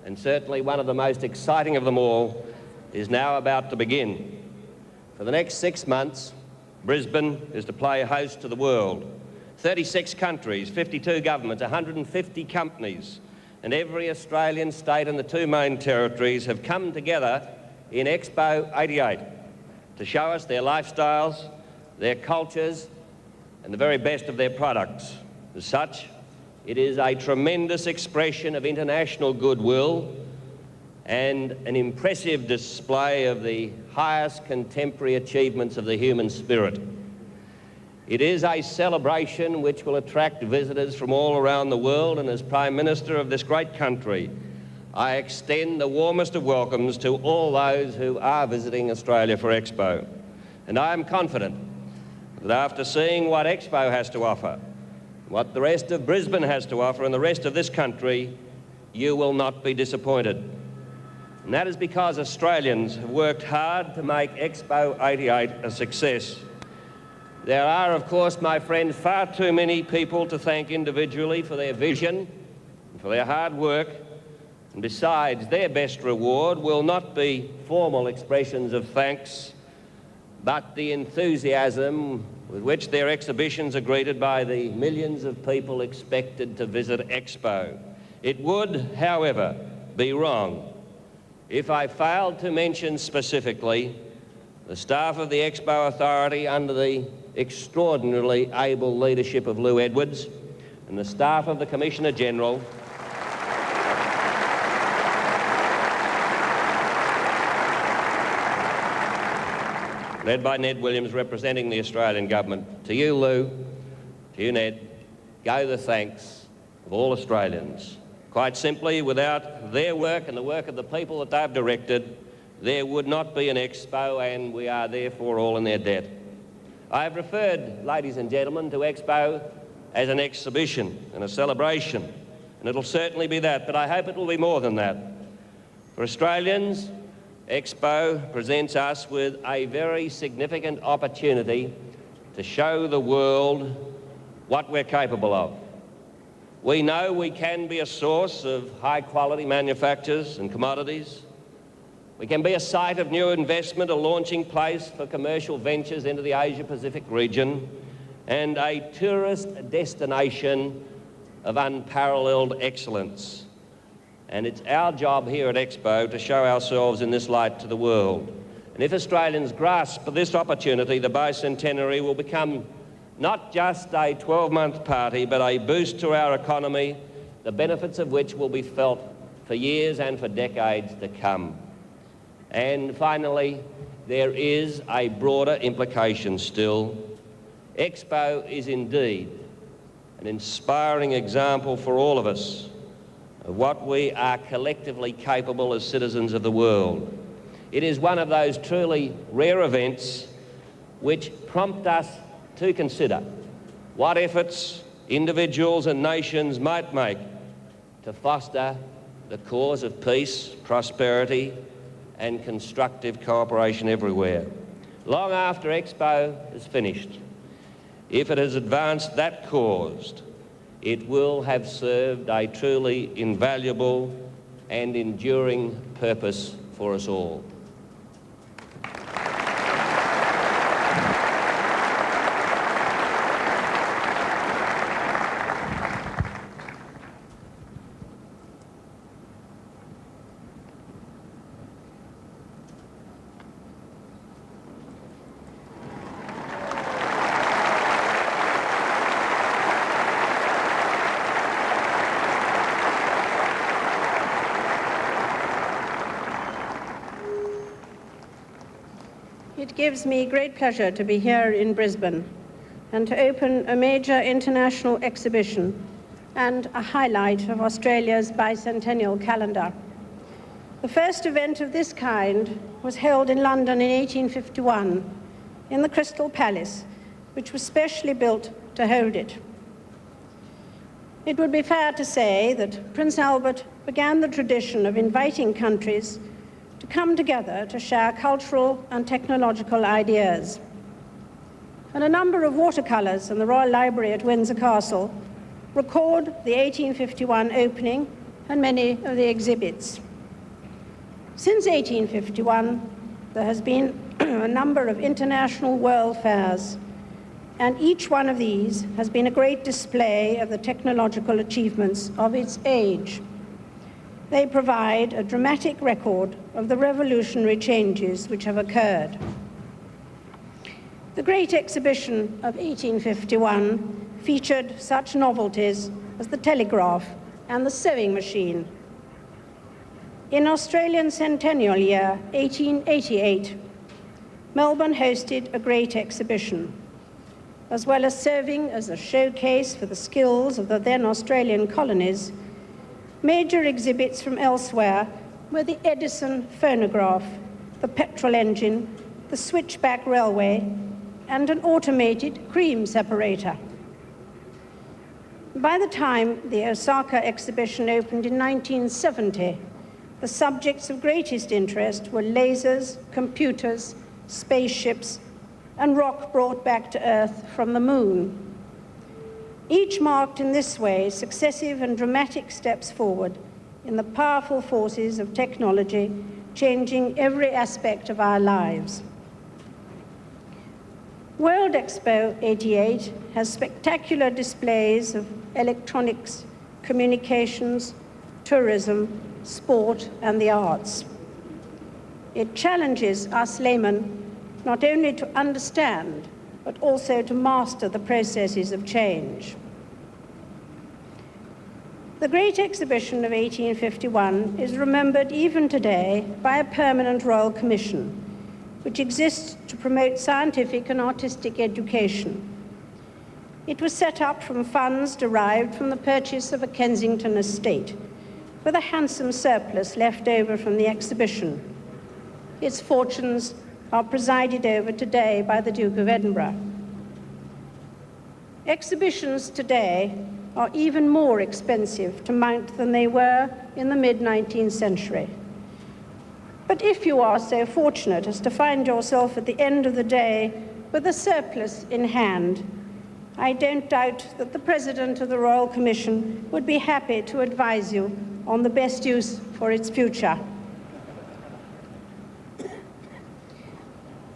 and certainly one of the most exciting of them all is now about to begin. For the next 6 months, Brisbane is to play host to the world. 36 countries, 52 governments, 150 companies, and every Australian state and the 2 main territories have come together in Expo 88 to show us their lifestyles, their cultures, and the very best of their products. As such, it is a tremendous expression of international goodwill and an impressive display of the highest contemporary achievements of the human spirit. It is a celebration which will attract visitors from all around the world, and as Prime Minister of this great country, I extend the warmest of welcomes to all those who are visiting Australia for Expo. And I am confident that after seeing what Expo has to offer, what the rest of Brisbane has to offer and the rest of this country, you will not be disappointed. And that is because Australians have worked hard to make Expo 88 a success. There are, of course, my friends, far too many people to thank individually for their vision and for their hard work. And besides, their best reward will not be formal expressions of thanks, but the enthusiasm with which their exhibitions are greeted by the millions of people expected to visit Expo. It would, however, be wrong if I failed to mention specifically the staff of the Expo Authority under the extraordinarily able leadership of Lou Edwards and the staff of the Commissioner General, led by Ned Williams, representing the Australian Government. To you, Lou, to you, Ned, go the thanks of all Australians. Quite simply, without their work and the work of the people that they've directed, there would not be an Expo, and we are therefore all in their debt. I have referred, ladies and gentlemen, to Expo as an exhibition and a celebration, and it'll certainly be that, but I hope it will be more than that. For Australians, Expo presents us with a very significant opportunity to show the world what we're capable of. We know we can be a source of high-quality manufactures and commodities. We can be a site of new investment, a launching place for commercial ventures into the Asia-Pacific region, and a tourist destination of unparalleled excellence. And it's our job here at Expo to show ourselves in this light to the world. And if Australians grasp this opportunity, the bicentenary will become not just a 12-month party, but a boost to our economy the benefits of which will be felt for years and for decades to come. And finally, there is a broader implication still. Expo is indeed an inspiring example for all of us of what we are collectively capable as citizens of the world. It is one of those truly rare events which prompt us to consider what efforts individuals and nations might make to foster the cause of peace, prosperity, and constructive cooperation everywhere. Long after Expo is finished, if it has advanced that cause, it will have served a truly invaluable and enduring purpose for us all. It gives me great pleasure to be here in Brisbane and to open a major international exhibition and a highlight of Australia's bicentennial calendar. The first event of this kind was held in London in 1851 in the Crystal Palace, which was specially built to hold it. It would be fair to say that Prince Albert began the tradition of inviting countries to come together to share cultural and technological ideas. And a number of watercolours in the Royal Library at Windsor Castle record the 1851 opening and many of the exhibits. Since 1851, there has been a number of international world fairs, and each one of these has been a great display of the technological achievements of its age. They provide a dramatic record of the revolutionary changes which have occurred. The Great Exhibition of 1851 featured such novelties as the telegraph and the sewing machine. In Australian Centennial Year 1888, Melbourne hosted a great exhibition. As well as serving as a showcase for the skills of the then Australian colonies, major exhibits from elsewhere were the Edison phonograph, the petrol engine, the switchback railway, and an automated cream separator. By the time the Osaka exhibition opened in 1970, the subjects of greatest interest were lasers, computers, spaceships, and rock brought back to Earth from the moon. Each marked in this way successive and dramatic steps forward in the powerful forces of technology changing every aspect of our lives. World Expo 88 has spectacular displays of electronics, communications, tourism, sport, and the arts. It challenges us laymen not only to understand, but also to master the processes of change. The Great Exhibition of 1851 is remembered even today by a permanent Royal Commission, which exists to promote scientific and artistic education. It was set up from funds derived from the purchase of a Kensington estate, with a handsome surplus left over from the exhibition. Its fortunes are presided over today by the Duke of Edinburgh. Exhibitions today are even more expensive to mount than they were in the mid-19th century. But if you are so fortunate as to find yourself at the end of the day with a surplus in hand, I don't doubt that the President of the Royal Commission would be happy to advise you on the best use for its future.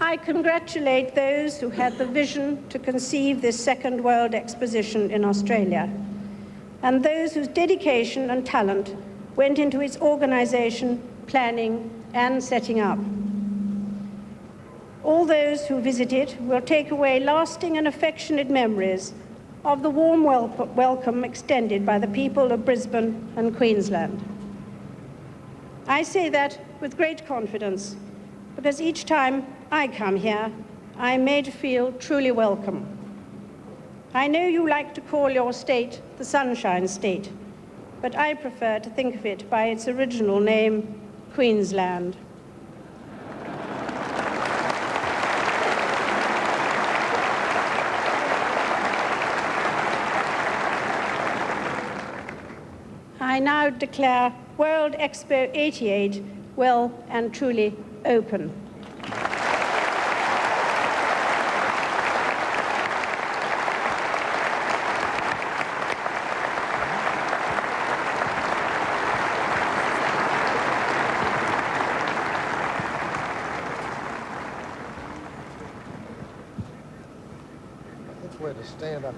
I congratulate those who had the vision to conceive this Second World Exposition in Australia, and those whose dedication and talent went into its organisation, planning, and setting up. All those who visited will take away lasting and affectionate memories of the warm welcome extended by the people of Brisbane and Queensland. I say that with great confidence, because each time I come here, I am made to feel truly welcome. I know you like to call your state the Sunshine State, but I prefer to think of it by its original name, Queensland. I now declare World Expo 88 well and truly open. That's where to stand up.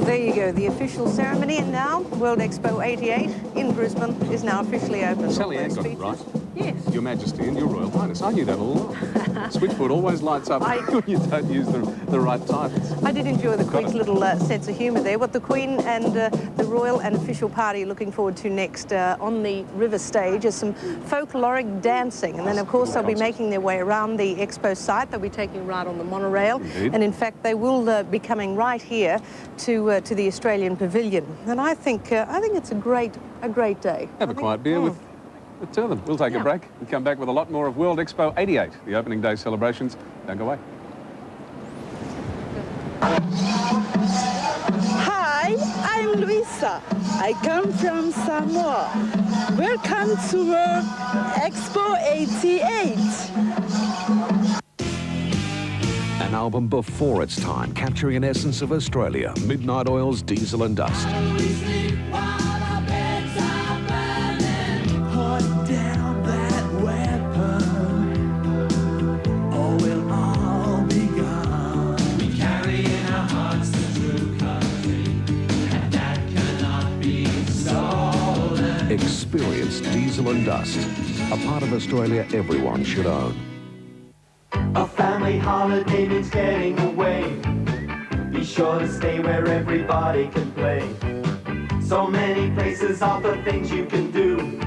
There you go, the official ceremony, and now World Expo 88 in Brisbane is now officially open. Sally Ann got it right. Yes. Your Majesty and Your Royal Highness. I knew that all along. Switchboard always lights up when you don't use the right titles. I did enjoy the Queen's little sense of humour there. What the Queen and the Royal and Official Party are looking forward to next on the river stage is some folkloric dancing. And then, of course, they'll be making their way around the Expo site. They'll be taking a ride on the monorail. Indeed. And, in fact, they will be coming right here to the Australian Pavilion. And I think it's a great day. Have a quiet beer with the two of them. We'll take a break and come back with a lot more of World Expo 88, the opening day celebrations. Don't go away. Hi, I'm Luisa. I come from Samoa. Welcome to World Expo 88. An album before its time, capturing an essence of Australia. Midnight Oil's Diesel and Dust. Experience Diesel and Dust, a part of Australia everyone should own. A family holiday means getting away. Be sure to stay where everybody can play. So many places offer things you can do.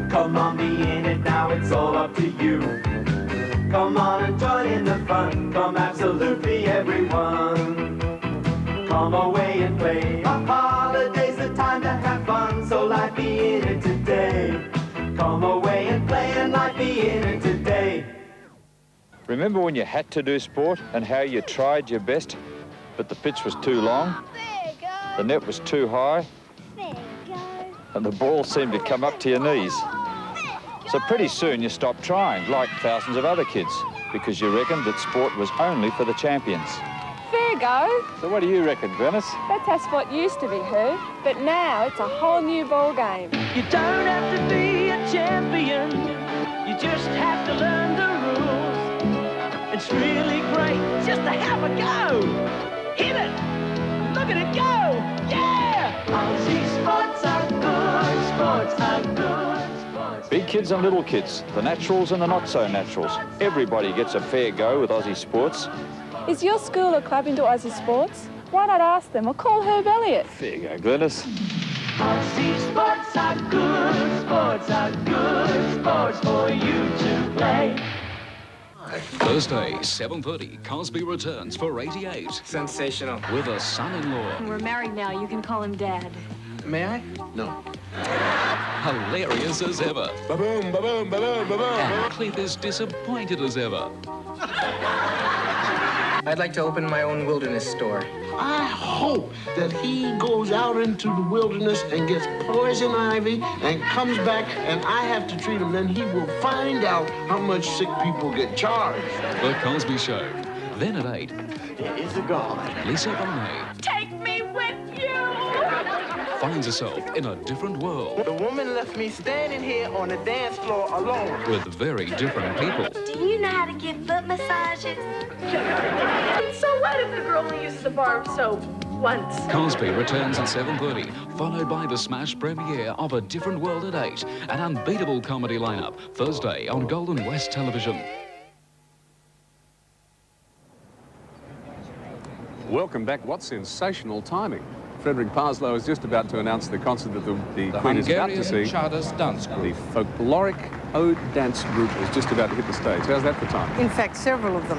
Come on, be in it now, it's all up to you. Come on and join in the fun, come absolutely everyone. Come away and play. A holiday's the time to have fun, so life be in it today. Come away and play and life be in it today. Remember when you had to do sport and how you tried your best, but the pitch was too long, the net was too high, and the ball seemed to come up to your knees? So pretty soon you stopped trying, like thousands of other kids, because you reckoned that sport was only for the champions. fair go. So what do you reckon, Glenys? That's how sport used to be, Herb. But now it's a whole new ball game. You don't have to be a champion. You just have to learn the rules. It's really great just to have a go. Hit it. Look at it go. Yeah! Aussie sports are good. Sports are good. Big kids and little kids, the naturals and the not so naturals. Everybody gets a fair go with Aussie sports. Is your school or club into Aussie sports? Why not ask them or call Herb Elliott? There you go, Glenys. Aussie sports are good. Sports are good. Sports for you to play. Thursday, 7:30, Cosby returns for 88. Sensational. With a son-in-law. We're married now. You can call him Dad. May I? No. Hilarious as ever. Ba-boom, ba-boom, ba-boom, ba-boom. And Cliff is disappointed as ever. I'd like to open my own wilderness store. I hope that he goes out into the wilderness and gets poison ivy and comes back and I have to treat him. Then he will find out how much sick people get charged. The Cosby Show. Then at 8. There is a God. Lisa Bonet Take me with you! finds herself in a different world. The woman left me standing here on the dance floor alone. With very different people. Do you know how to give foot massages? So what if the girl only uses the bar of soap once? Cosby returns at 7:30, followed by the smash premiere of A Different World at 8, an unbeatable comedy lineup, Thursday on Golden West Television. Welcome back. What sensational timing. Frederick Parslow is just about to announce the concert that the Queen is about to see. Charters Dance Group. The folkloric ode dance group is just about to hit the stage. How's that for time? In fact, several of them.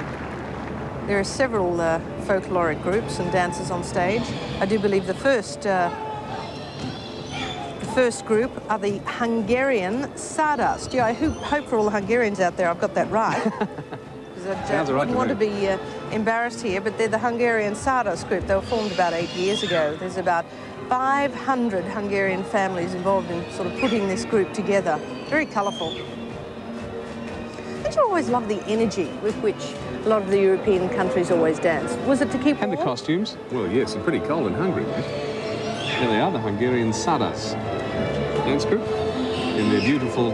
There are several folkloric groups and dancers on stage. I do believe the first group are the Hungarian Stardust. Yeah, I hope for all the Hungarians out there I've got that right. I wouldn't want to be embarrassed here, but they're the Hungarian Stardust group. They were formed about 8 years ago. There's about 500 Hungarian families involved in sort of putting this group together. Very colourful. Don't you always love the energy with which a lot of the European countries always dance? Was it to keep warm? And the costumes? Well, yes, it's pretty cold in Hungary, mate. There they are, the Hungarian Stardust dance group in their beautiful,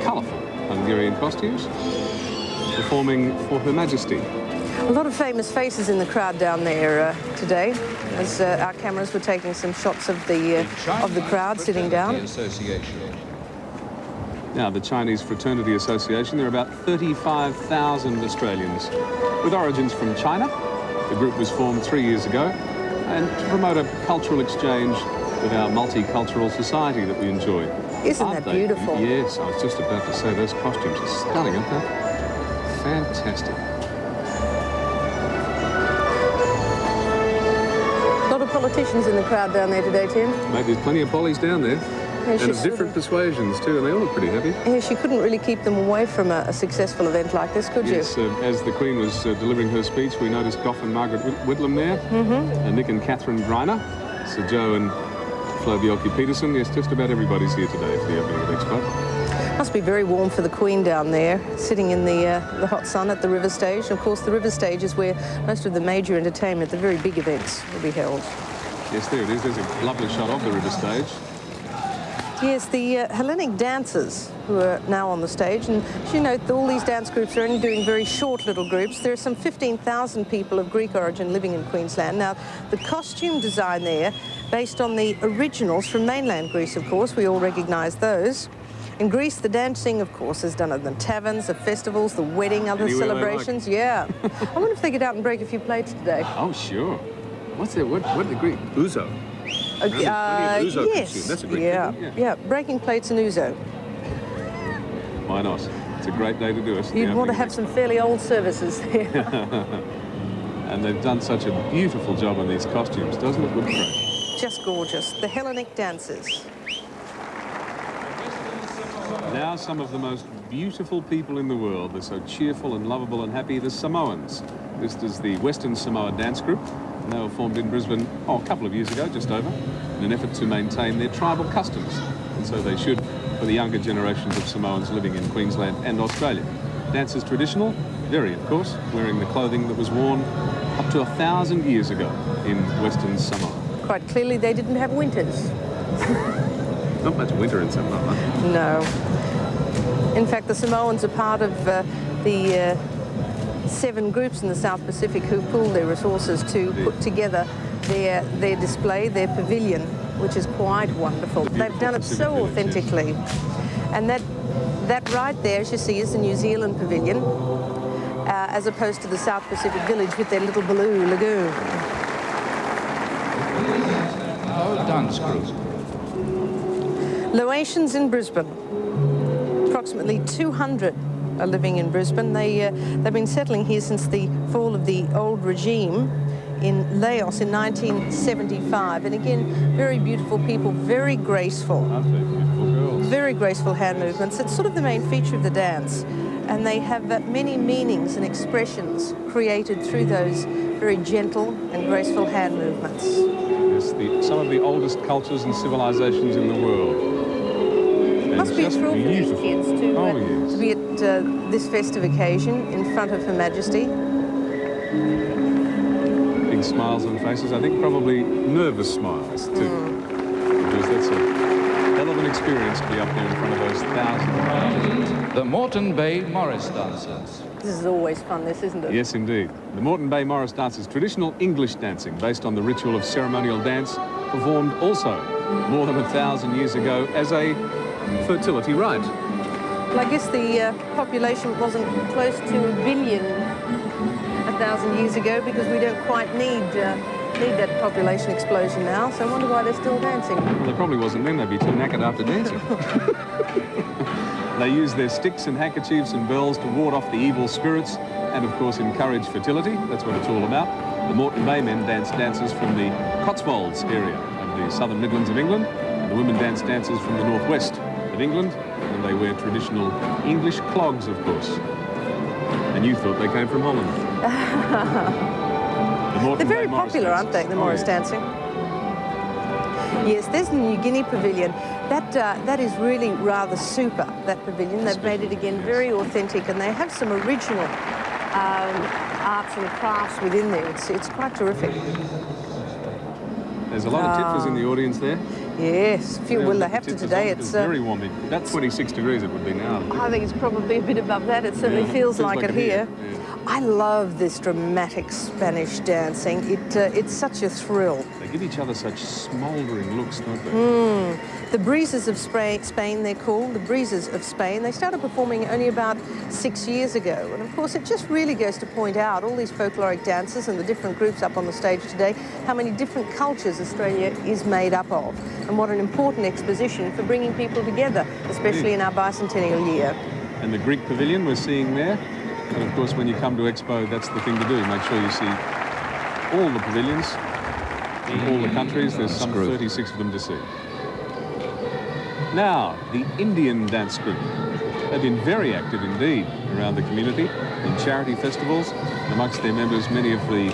colourful Hungarian costumes, performing for Her Majesty. A lot of famous faces in the crowd down there today, as our cameras were taking some shots of the crowd sitting down. Now, the Chinese Fraternity Association, there are about 35,000 Australians with origins from China. The group was formed 3 years ago and to promote a cultural exchange with our multicultural society that we enjoy. Isn't that beautiful? Yes, I was just about to say those costumes are stunning, aren't they? Fantastic. A lot of politicians in the crowd down there today, Tim. Mate, there's plenty of pollies down there. Yeah, and of different persuasions too, and they all look pretty happy. Yeah, she couldn't really keep them away from a successful event like this, could you? Yes, as the Queen was delivering her speech, we noticed Gough and Margaret Whitlam there, and Nick and Catherine Greiner, Sir Joe and Flo Bjelke-Peterson. Yes, just about everybody's here today for the opening of Expo. Must be very warm for the Queen down there, sitting in the hot sun at the river stage. And of course, the river stage is where most of the major entertainment, the very big events, will be held. Yes, there it is. There's a lovely shot of the river stage. Yes, the Hellenic dancers who are now on the stage, and as you note, all these dance groups are only doing very short little groups. There are some 15,000 people of Greek origin living in Queensland. Now, the costume design there, based on the originals from mainland Greece, of course, we all recognise those. In Greece, the dancing, of course, is done at the taverns, the festivals, the wedding, other Anywhere celebrations. Yeah. I wonder if they get out and break a few plates today. Oh, sure. What's that? What the Greek? Ouzo. Yes. That's a Greek thing, yeah. Breaking plates and ouzo. Why not? It's a great day to do it. You'd want to have some fairly old services there. And they've done such a beautiful job on these costumes, doesn't it? Look great. Just gorgeous. The Hellenic dancers. Now some of the most beautiful people in the world. They're so cheerful and lovable and happy. The Samoans. This is the Western Samoa Dance Group. And they were formed in Brisbane, a couple of years ago, just over, in an effort to maintain their tribal customs. And so they should for the younger generations of Samoans living in Queensland and Australia. Dance is traditional, very, of course, wearing the clothing that was worn up to 1,000 years ago in Western Samoa. Quite clearly, they didn't have winters. Not much winter in Samoa. No. In fact, the Samoans are part of the 7 groups in the South Pacific who pool their resources to put together their display, their pavilion, which is quite wonderful. They've done it so authentically. And that right there, as you see, is the New Zealand pavilion, as opposed to the South Pacific village with their little blue lagoon. Our dance group. Laotians in Brisbane. Approximately 200 are living in Brisbane. They've been settling here since the fall of the old regime in Laos in 1975. And again, very beautiful people, very graceful. Beautiful girls. Very graceful hand movements. It's sort of the main feature of the dance. And they have many meanings and expressions created through those very gentle and graceful hand movements. Yes, some of the oldest cultures and civilizations in the world. Must be a thrill for these kids yes. to be at this festive occasion in front of Her Majesty. Big smiles on faces. I think probably nervous smiles too. Because that's a hell of an experience to be up there in front of those thousands. The Moreton Bay Morris Dancers. This is always fun, this, isn't it? Yes, indeed. The Moreton Bay Morris Dance is traditional English dancing based on the ritual of ceremonial dance, performed also more than 1,000 years ago as a fertility rite. Well, I guess the population wasn't close to 1 billion 1,000 years ago, because we don't quite need that population explosion now, so I wonder why they're still dancing. Well, there probably wasn't then. They'd be too knackered after dancing. They use their sticks and handkerchiefs and bells to ward off the evil spirits and, of course, encourage fertility. That's what it's all about. The Moreton Bay men dance dances from the Cotswolds area of the southern Midlands of England, and the women dance dances from the northwest of England, and they wear traditional English clogs, of course. And you thought they came from Holland. They're very popular, aren't they, the Morris dancing? Yes, there's the New Guinea pavilion. That is really rather super, that pavilion. They've made it again very authentic, and they have some original arts and crafts within there. It's quite terrific. There's a lot of tippers in the audience there. Yes, well, they have to today. It's very warm. About 26 degrees it would be now. I think it's probably a bit above that. It certainly feels like it here. Yeah. I love this dramatic Spanish dancing. It's such a thrill. They give each other such smouldering looks, don't they? The Breezes of Spain, they're called, the Breezes of Spain. They started performing only about 6 years ago. And of course, it just really goes to point out all these folkloric dancers and the different groups up on the stage today, how many different cultures Australia is made up of, and what an important exposition for bringing people together, especially in our bicentennial year. And the Greek pavilion we're seeing there. And of course, when you come to Expo, that's the thing to do. Make sure you see all the pavilions in all the countries. There's some 36 of them to see. Now, the Indian dance group. They've been very active indeed around the community in charity festivals. And amongst their members, many of the